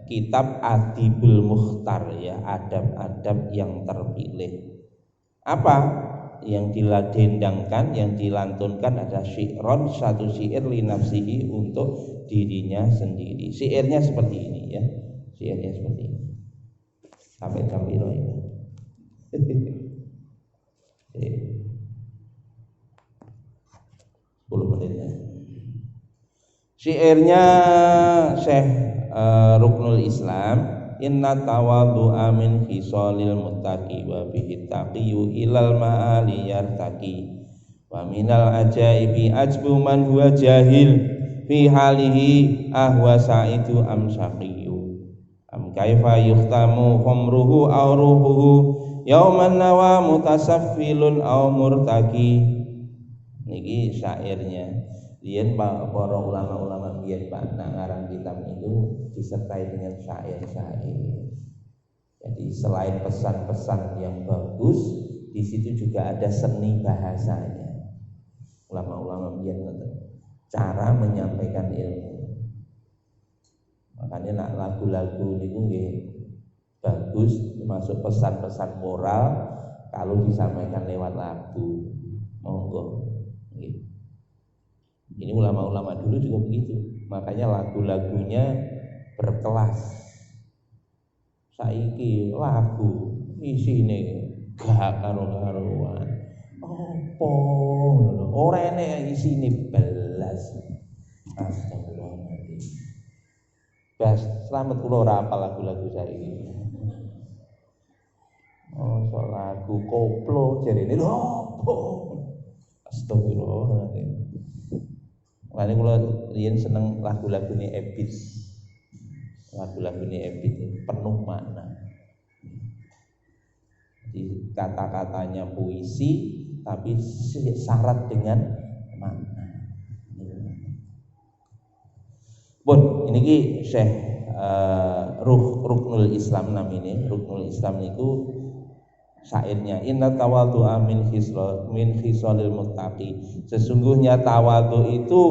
kitab Adibul Mukhtar ya, adab-adab yang terpilih. Apa yang diladendangkan, yang dilantunkan ada syi'ron, satu syair li nafsihi untuk dirinya sendiri. Syairnya seperti ini ya. Syairnya seperti ini. Sampai jam piro ini? 10 menit ya. Syairnya Syekh Ruknul Islam, inna tawadhu'a min khisalil muttaqi wa bihi taqiyu ilal ma'ali yartaqi wa minal ajaibi ajbu man huwa jahil fi halihi ahwa sa'idu am syaqiyu am kaifa yuhtamu khumruhu aw ruhuhu yauman nawa mutasaffilun aw murtaqi. Niki syairnya. Lian para ulama-ulama biyen Pak nak ngarang kitab itu disertai dengan syair-syair. Jadi selain pesan-pesan yang bagus, di situ juga ada seni bahasanya. Ulama-ulama biyen cara menyampaikan ilmu. Makanya nak lagu-lagu niku nggih bagus, termasuk pesan-pesan moral kalau disampaikan lewat lagu. Monggo nggih. Ini ulama-ulama dulu juga begitu. Makanya lagu-lagunya berkelas. Saiki lagu isine gak karo-karuan. Apa ngono? Ora enek isine belas. Astagfirullahaladzim. Bas, selamat kula ora apal lagu-lagu saiki. Oh, soal lagu koplo jarene lho apa? Astagfirullahaladzim. Makanya kalau riyen seneng lagu-lagune Ebit. Lagu-lagune Ebit penuh makna. Jadi kata-katanya puisi tapi syarat dengan makna. Pun ini ki Syekh Ruknul Islam namine. Ruknul Islam niku syairnya inna tawadhu'a min khisalil muttaqi. Sesungguhnya tawadhu itu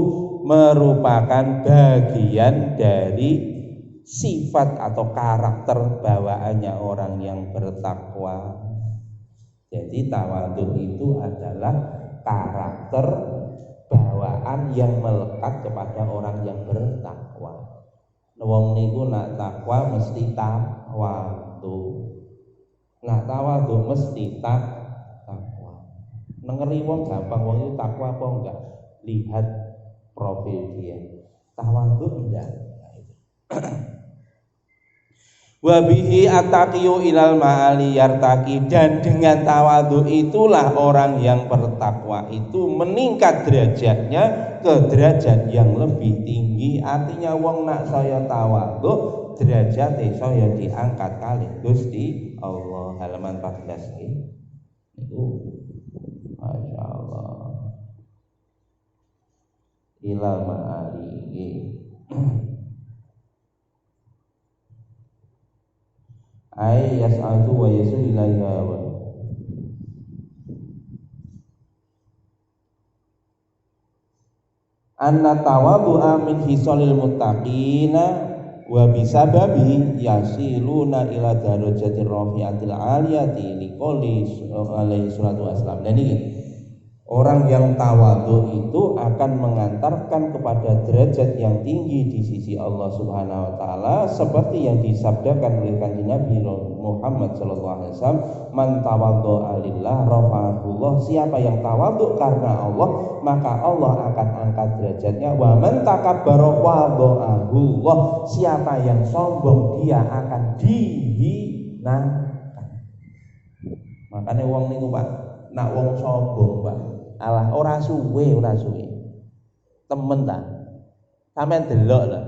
merupakan bagian dari sifat atau karakter bawaannya orang yang bertakwa. Jadi tawadhu itu adalah karakter bawaan yang melekat kepada orang yang bertakwa. Wong niku nak takwa mesti tawadhu. Nak tawadhu mesti takwa. Nengeri wong gampang, wong itu takwa apa enggak? Lihat profil dia. Tawadhu enggak. Wa bihi attaqiyu ilal ma'ali yartaqi, dan dengan tawadhu itulah orang yang bertakwa itu meningkat derajatnya ke derajat yang lebih tinggi. Artinya wong nak saya tawadhu derajate saya diangkat kali Gusti Allah. Halaman 14 nggih. Niku masyaallah. Ilal ma'ali nggih. Ai yas'adu wa yasul ilaiha wa anna tawadhu'a min hisalil muttaqina wa bisababi yasiluna ila darajatir rafi'atil aliyati liqouli alaihi salatu wassalam. Dan ini orang yang tawadhu itu akan mengantarkan kepada derajat yang tinggi di sisi Allah Subhanahu wa taala, seperti yang disabdakan oleh Kanjeng Nabi Muhammad sallallahu alaihi wasallam, man tawaddu'a lillah rafa'ahullah. Siapa yang tawadhu karena Allah, maka Allah akan angkat derajatnya. Wa man takabbara wada'ahullah. Siapa yang sombong, dia akan dihinakan. Makanya wong niku Pak, nak wong sombong Pak, alah ora suwe temen ta sampean delok lho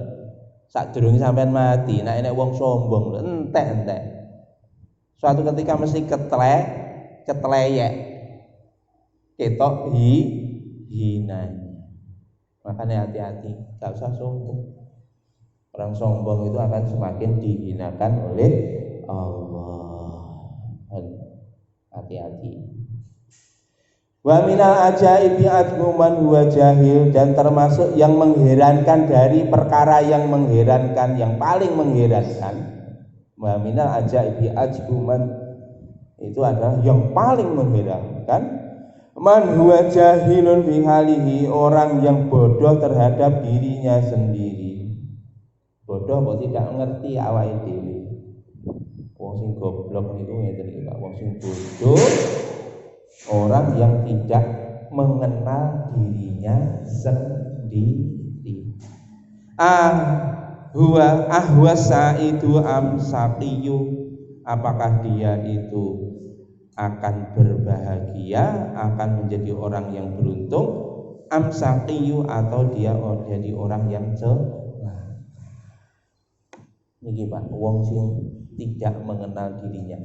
sadurunge sampean mati nek wong sombong entek suatu ketika mesti ketleyek ketok hinanya. Makanya hati-hati, gak usah sombong. Orang sombong itu akan semakin dihinakan oleh Allah. Hati-hati. Wa minal ajaibi adhuman huwa jahil, dan termasuk yang mengherankan dari perkara yang mengherankan, yang paling mengherankan. Wa minal ajaibi adhuman, itu adalah yang paling mengherankan. Man huwa jahilun fi halihi, orang yang bodoh terhadap dirinya sendiri. Bodoh kok tidak mengerti awake dhewe. Wong sing goblok niku ngeten iki Pak, wong sing bodoh orang yang tidak mengenal dirinya sendiri. Huwa ahwasa itu amsaqiyu, apakah dia itu akan berbahagia, akan menjadi orang yang beruntung, amsaqiyu, atau dia jadi orang yang celaka. Niki Pak, wong sing tidak mengenal dirinya.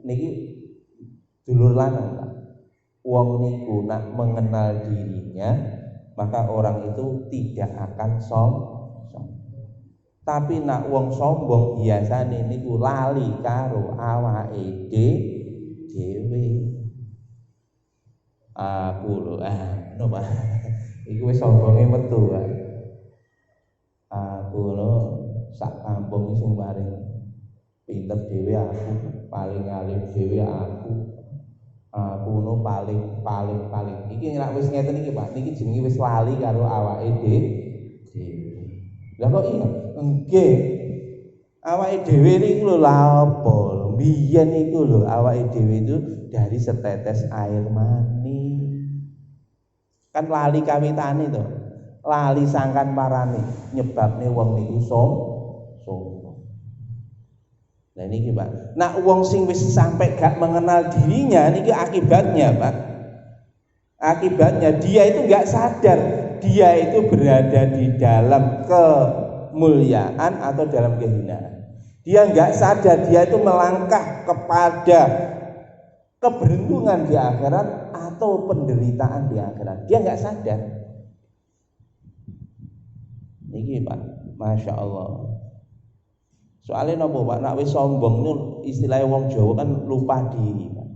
Niki dulur lanang Pak. Wong niku nak mengenal dirinya, maka orang itu tidak akan sombong. Tapi nak wong sombong biasane niku lali karo awake dhewe. Aku lho no Pak. Iku wis sombonge metu Pak. Aku lho sak kampung sing paling pinter dhewe aku, paling alim dhewe aku. Aku no paling iki nek wis ngeten iki Pak, niki jenenge wis lali karo awake dhewe. Lah kok iya? Nggih. Awake dhewe niku lho lha apa? Biyen iku lho awake dhewe itu dari setetes air mani. Kan lali kawitane to. Lali sangkan parane, nyebabne wong niku sombong. Nah niki Pak, nak wong sing wis sampai gak mengenal dirinya niki akibatnya Pak. Akibatnya dia itu gak sadar dia itu berada di dalam kemuliaan atau dalam kehinaan. Dia gak sadar dia itu melangkah kepada keberuntungan di akhirat atau penderitaan di akhirat. Dia gak sadar. Niki Pak, Masya Allah. Soalnya napa Pak, nak wis sombong niku istilah wong Jawa kan lupa diri Pak.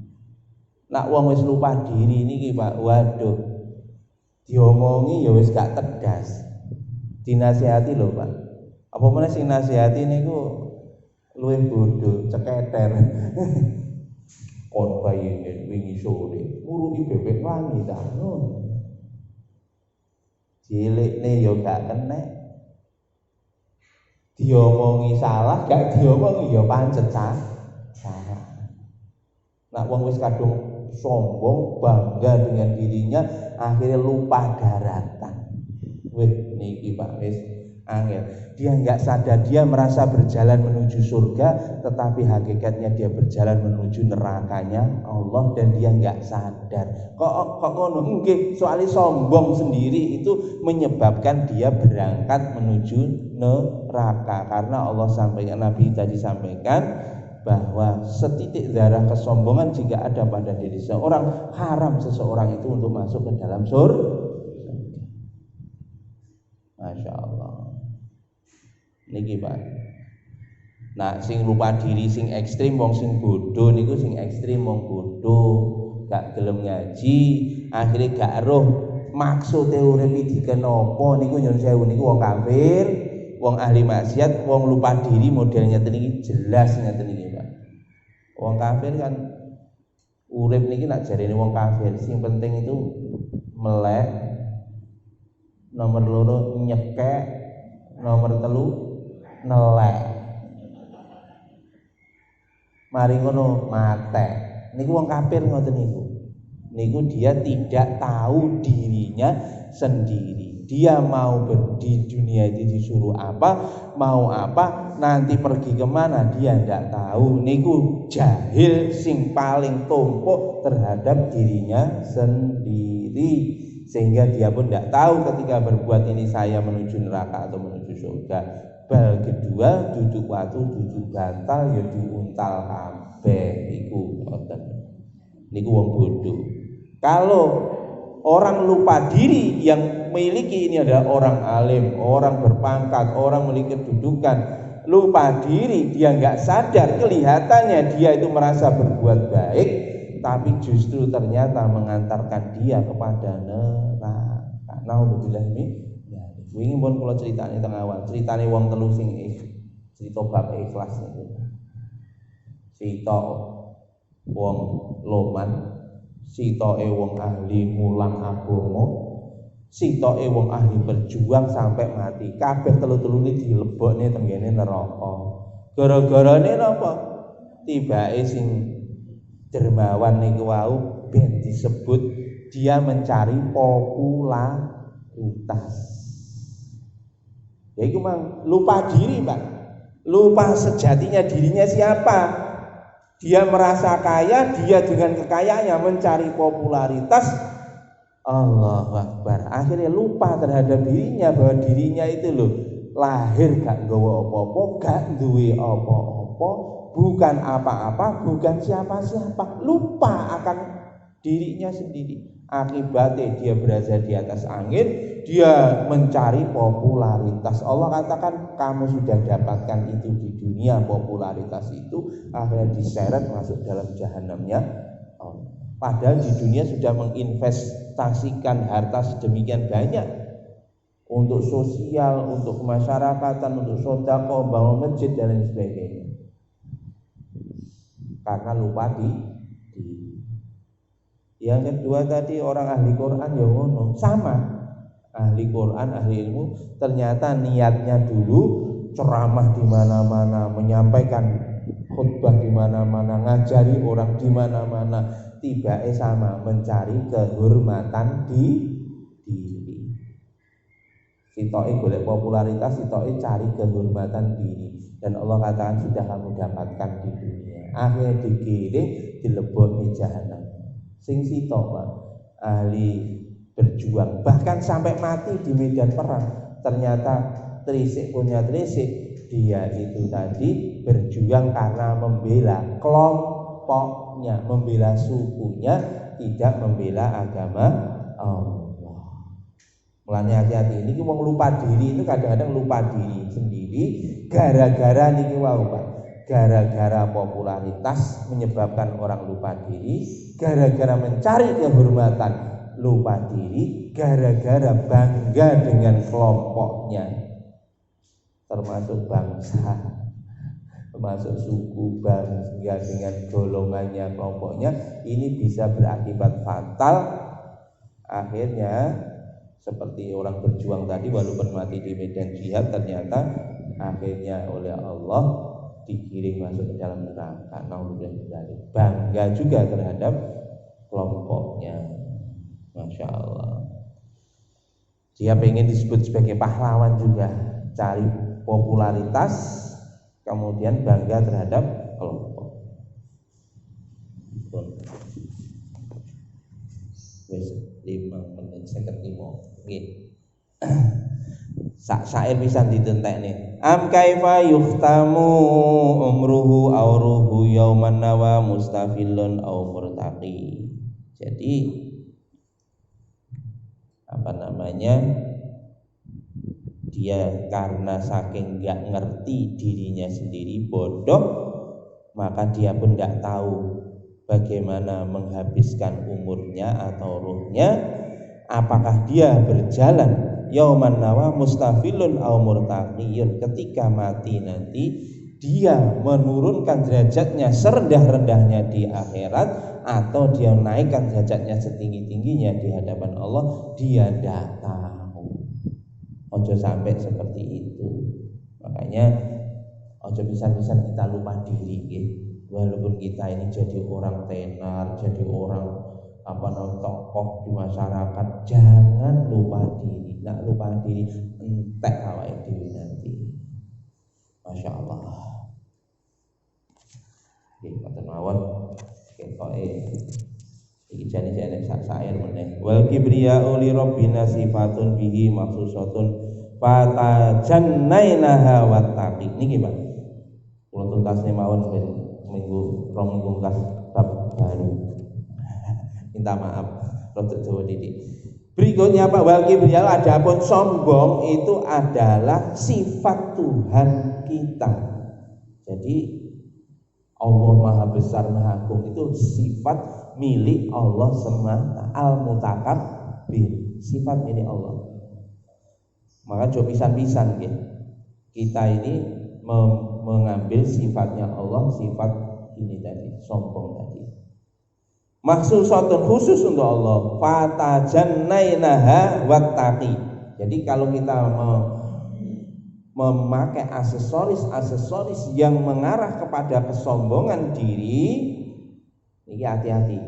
Nak wong wis lupa diri niki Pak, waduh. Diomongi ya wis gak tegas. Dinasihati lho Pak. Apa meneh sing nasihati niku luwih bodoh, ceketer. Kon bayi wingi sore, nguruki bebek wangi ta. Cilikne ya gak kenek. diomongi salah, gak diomongi ya pancet salah. Nah, wong wis kadung sombong, bangga dengan dirinya, akhirnya lupa daratan. Wih, niki Pak wis angel. Dia nggak sadar, dia merasa berjalan menuju surga, tetapi hakikatnya dia berjalan menuju nerakanya Allah dan dia nggak sadar. Kok ngono? Nggih, soalnya sombong sendiri itu menyebabkan dia berangkat menuju neraka. Karena Allah sampaikan, Nabi tadi sampaikan bahwa setitik darah kesombongan jika ada pada diri seorang, haram seseorang itu untuk masuk ke dalam surga. Masya Allah. Niki Pak. Nah, sing lupa diri sing ekstrim wong sing bodoh niku, sing ekstrim wong bodoh, gak gelem ngaji, akhirnya gak roh maksude urip iki kenapa niku nyun sewu niku wong kafir, wong ahli maksiat, wong lupa diri modelnya niki jelas ngeten iki Pak. Wong kafir kan urip niki nak jarene wong kafir sing penting itu melek, nomor loro nyekek, nomor telu nelek. Mari ngono mate. Niku wong kafir ngoten niku. Niku dia tidak tahu dirinya sendiri. Dia mau di dunia itu disuruh apa, mau apa, nanti pergi kemana dia tidak tahu. Niku jahil sing paling tumpuk terhadap dirinya sendiri, sehingga dia pun tidak tahu ketika berbuat ini saya menuju neraka atau menuju surga. Bal kedua duduk watu duduk bantal ya diuntal kabeh iku ngoten. Niku wong bodoh. Kalau orang lupa diri yang memiliki ini adalah orang alim, orang berpangkat, orang memiliki kedudukan, lupa diri, dia nggak sadar, kelihatannya dia itu merasa berbuat baik, tapi justru ternyata mengantarkan dia kepada neraka. Naudzubillah min. Wingi pun kula critani teng awal, critane wong telu sing cerita bab ikhlas niku. Cerita wong loman, sitoke wong ahli mulang agama, sitoke wong ahli berjuang sampai mati. Kabeh telu-telune dilebokne teng ngene neraka. Gara-garane napa? Tibake sing dermawan niku wau ben disebut dia mencari popularitas. Ya itu memang lupa diri Pak, lupa sejatinya dirinya siapa. Dia merasa kaya, dia dengan kekayaannya mencari popularitas. Allahu Akbar. Akhirnya lupa terhadap dirinya, bahwa dirinya itu loh lahir gak nggawa apa-apa, gak duwe apa-apa, bukan apa-apa, bukan siapa-siapa. Lupa akan dirinya sendiri. Akibatnya dia berada di atas angin, dia mencari popularitas. Allah katakan kamu sudah dapatkan itu di dunia, popularitas itu, akhirnya diseret masuk dalam jahanamnya. Padahal di dunia sudah menginvestasikan harta sedemikian banyak untuk sosial, untuk kemasyarakatan, untuk sedekah, bangun masjid dan lain sebagainya. Karena lupa di Yang kedua tadi orang ahli Quran ya ngono, sama. Ahli Quran, ahli ilmu, ternyata niatnya dulu ceramah di mana-mana, menyampaikan khutbah di mana-mana, ngajari orang di mana-mana, tibae sama mencari kehormatan diri. Sitoke golek popularitas, sitoke cari kehormatan diri, dan Allah katakan sudah kamu dapatkan di dunia. Akhirnya digiring dilebokne jahanam. Sing sitok Pak, ahli berjuang bahkan sampai mati di medan perang, ternyata trisik punya trisik, dia itu tadi berjuang karena membela kelompoknya, membela sukunya, tidak membela agama Allah. Mulane hati-hati, ini wong lupa diri itu kadang-kadang lupa diri sendiri gara-gara niki wau Pak. Gara-gara popularitas menyebabkan orang lupa diri, gara-gara mencari kehormatan lupa diri, gara-gara bangga dengan kelompoknya, termasuk bangsa, termasuk suku, bangga dengan golongannya, kelompoknya, ini bisa berakibat fatal. Akhirnya seperti orang berjuang tadi, walaupun mati di medan jihad, ternyata akhirnya oleh Allah digiring masuk ke dalam neraka. Bangga juga terhadap kelompoknya. Masya Allah. Dia pengen disebut sebagai pahlawan juga, cari popularitas, kemudian bangga terhadap kelompok. Wis 5 menit 55. Nggih. Sak syair pisan ditentekne. Am kaifa yuhtamu umruhu aw ruhu yauman nawa mustafilun aw murtaqi. Jadi dia karena saking nggak ngerti dirinya sendiri, bodoh, maka dia pun nggak tahu bagaimana menghabiskan umurnya atau ruhnya. Apakah dia berjalan yauman nawa mustafilun aw murtaqiyun, ketika mati nanti dia menurunkan derajatnya serendah-rendahnya di akhirat, atau dia naikkan derajatnya setinggi-tingginya di hadapan Allah, dia tidak tahu. Ojo sampai seperti itu. Makanya ojo bisa-bisa kita lupa diri gitu. Walaupun kita ini jadi orang tenar, jadi orang tokoh di masyarakat, jangan lupa diri. Nak lupa diri entek awake dhewe nanti. Masya Allah. Nggih, ngoten mawon. Ketoke iki jane-jane sak sair meneh. Wal kibriya'u li rabbina sifatun bihi maksusatun fatajannainaha wattaqi. Niki Pak. Kula tuntasne mawon ben minggu kas bab baru. Minta maaf rodok Jawa didik. Berikutnya Pak, wal kibriya'u, adapun sombong itu adalah sifat Tuhan kita. Jadi Allah Maha Besar Maha Agung itu sifat milik Allah semata, al-mutakabbir, sifat milik Allah. Maka jauh pisan-pisan gitu. Kita ini mengambil sifatnya Allah, sifat ini tadi, sombong tadi. Maksusatun khusus untuk Allah, fatajannainaha wattaqi. Jadi kalau kita memakai aksesoris yang mengarah kepada kesombongan diri, ini hati-hati,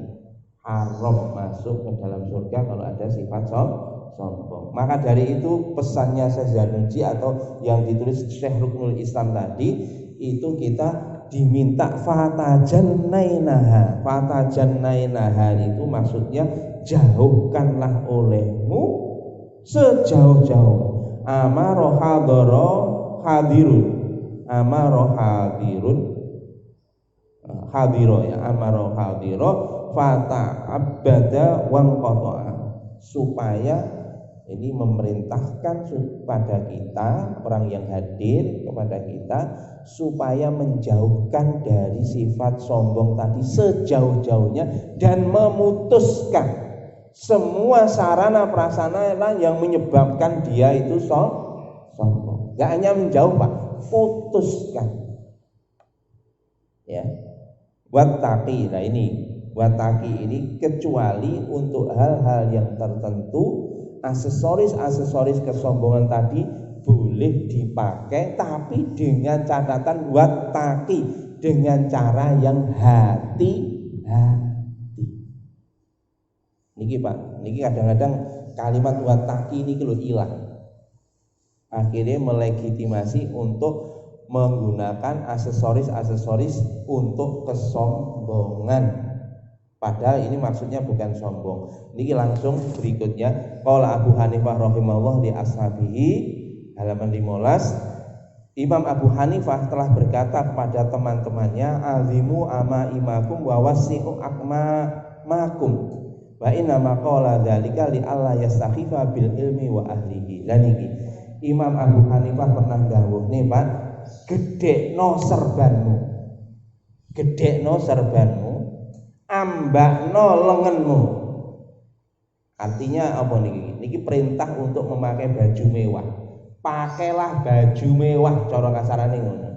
haram masuk ke dalam surga kalau ada sifat sombong. Maka dari itu pesannya Syekh Zanuji atau yang ditulis Syekh Ruknul Islam tadi, itu kita diminta fatajannainaha. Fatajannainaha itu maksudnya jauhkanlah olehmu sejauh-jauh. Amaro hadoro hadirun, amaro hadirun, hadiro ya, amaro hadiro fata abada wang kotoa, supaya ini memerintahkan kepada kita, orang yang hadir kepada kita, supaya menjauhkan dari sifat sombong tadi sejauh-jauhnya dan memutuskan semua sarana prasarana yang menyebabkan dia itu sombong. Gak hanya menjauh Pak, putuskan. Ya, wattaqi. Nah ini wattaqi ini kecuali untuk hal-hal yang tertentu, aksesoris kesombongan tadi boleh dipakai, tapi dengan catatan wattaqi, dengan cara yang hati-hati. Niki Pak, niki kadang-kadang kalimat wattaqi ini kalau hilang. Akhirnya melegitimasi untuk menggunakan aksesoris untuk kesombongan. Padahal ini maksudnya bukan sombong. Niki langsung berikutnya, qala Abu Hanifah rahimahullah di Ashabihi halaman 15. Imam Abu Hanifah telah berkata kepada teman-temannya, azimu ama imakum wa wasi'u akmamakum. Wa inna maqala dzalika li alla yastakhifa bil ilmi wa ahlihi. Lan iki Imam Abu Hanifah pernah dawuh nih Pak, gedhekno serbanmu, ambakno lenganmu. Artinya apa niki? Niki perintah untuk memakai baju mewah. Pakailah baju mewah, cara kasarane ngono.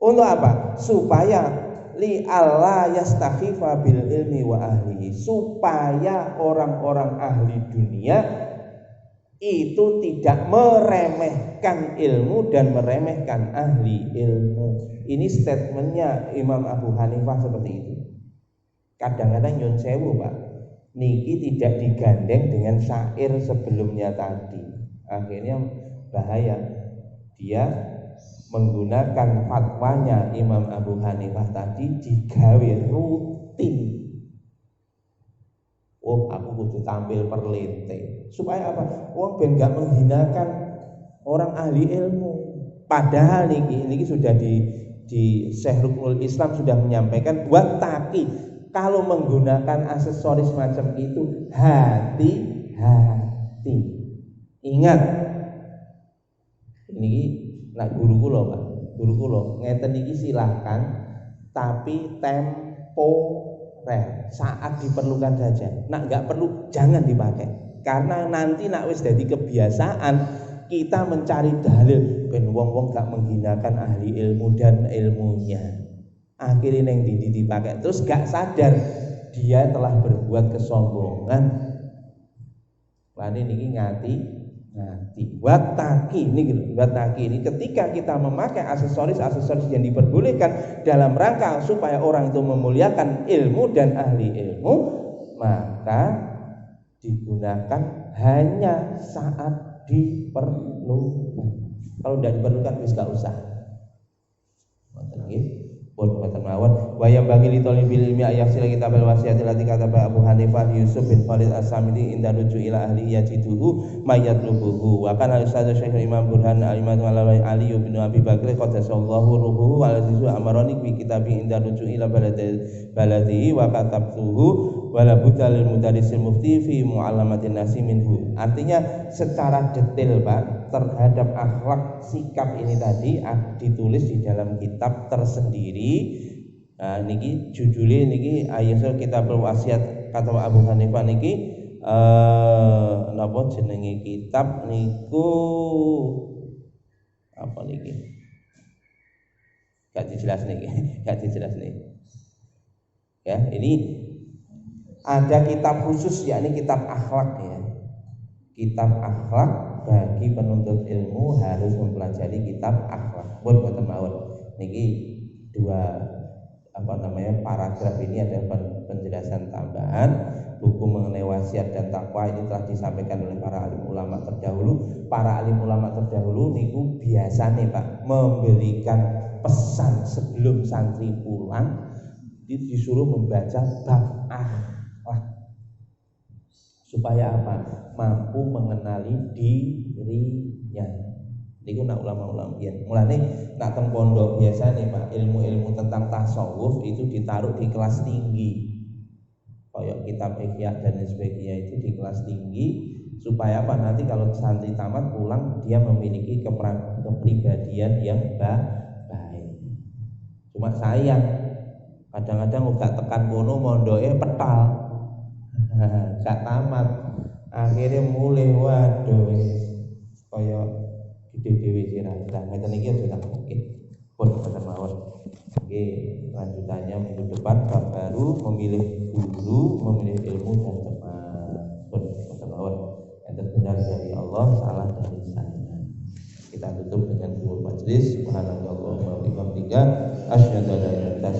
Untuk apa? Supaya li alla yastakhifa bil ilmi wa ahlihi, supaya orang-orang ahli dunia itu tidak meremehkan ilmu dan meremehkan ahli ilmu. Ini statementnya Imam Abu Hanifah seperti itu. Kadang-kadang nyun sewu Pak, niki tidak digandeng dengan syair sebelumnya tadi. Akhirnya bahaya. Dia menggunakan fatwanya Imam Abu Hanifah tadi digawe rutin. Oh, aku kudu tampil perlente. Supaya apa? Wong ben gak menghinakan orang ahli ilmu. Padahal niki sudah di Syekh Ruknul Islam sudah menyampaikan wattaqi, kalau menggunakan aksesoris macam itu hati-hati. Ingat, ini nak guru kula Pak, guru kula ngeten iki silahkan tapi temporer, saat diperlukan saja. Nak nggak perlu jangan dipakai, karena nanti nak wis jadi kebiasaan kita mencari dalil ben wong-wong gak menghinakan ahli ilmu dan ilmunya. Akhirnya neng dipakai terus gak sadar dia telah berbuat kesombongan. Lani niki ngati wattaqi ini ketika kita memakai aksesoris yang diperbolehkan dalam rangka supaya orang itu memuliakan ilmu dan ahli ilmu, maka digunakan hanya saat diperlukan. Kalau tidak diperlukan wis gak usah. Buat mawon wa yang bagi li talibil ilmi ayasil kitab al wasiyati lati kata Abu Hanifah Yusuf bin Khalid As-Samidi inda ruju ila ahli yajiduhu mayatlubuhu wa kana ustadz Syekh Imam Burhan al-Imam Ali bin Abi Bakr qaddasallahu ruhuhu wal azizu amarani bi kitabi inda ruju ila baladihi wa katabtuhu wala budal mudarrisil mufti fi muallamatin nasi minhu. Artinya secara detail Pak terhadap akhlak sikap ini tadi ditulis di dalam kitab tersendiri. Nah, niki judulnya niki ayatul kitabul wasiat kata Abu Hanifah niki napa jenenge kitab niku apa niki? Gak dijelas niki. Ya, ini ada kitab khusus yakni kitab akhlak ya. Kitab akhlak bagi penuntut ilmu harus mempelajari kitab akhlak. Boten mawon. Niki dua paragraf ini ada penjelasan tambahan. Buku mengenai wasiat dan takwa ini telah disampaikan oleh para alim ulama terdahulu. Para alim ulama terdahulu niku biasanya Pak memberikan pesan sebelum santri pulang disuruh membaca bab akhlak. Supaya apa? Mampu mengenali dirinya. Niku nak ulama-ulama pian. Mulane nak teng pondok biasa nih Pak, ilmu-ilmu tentang tasawuf itu ditaruh di kelas tinggi. Kayak kitab Ihya dan sebagainya itu di kelas tinggi supaya apa? Nanti kalau santri tamat pulang dia memiliki kepribadian yang baik. Cuma sayang kadang-kadang udah tekan kono mondoke petal. Gak tamat. Akhirnya mulai waduh kaya gede dewi sirah ngeten iki sudah mungkin pun kata mawon. Oke, lanjutannya minggu depan bab baru memilih guru, memilih ilmu dan teman. Pun kata mawon. Yang terbenar dari Allah, salah dari saya. Kita tutup dengan dua majelis. Subhanallah wa bihamdihi asyhadu an la ilaha illa anta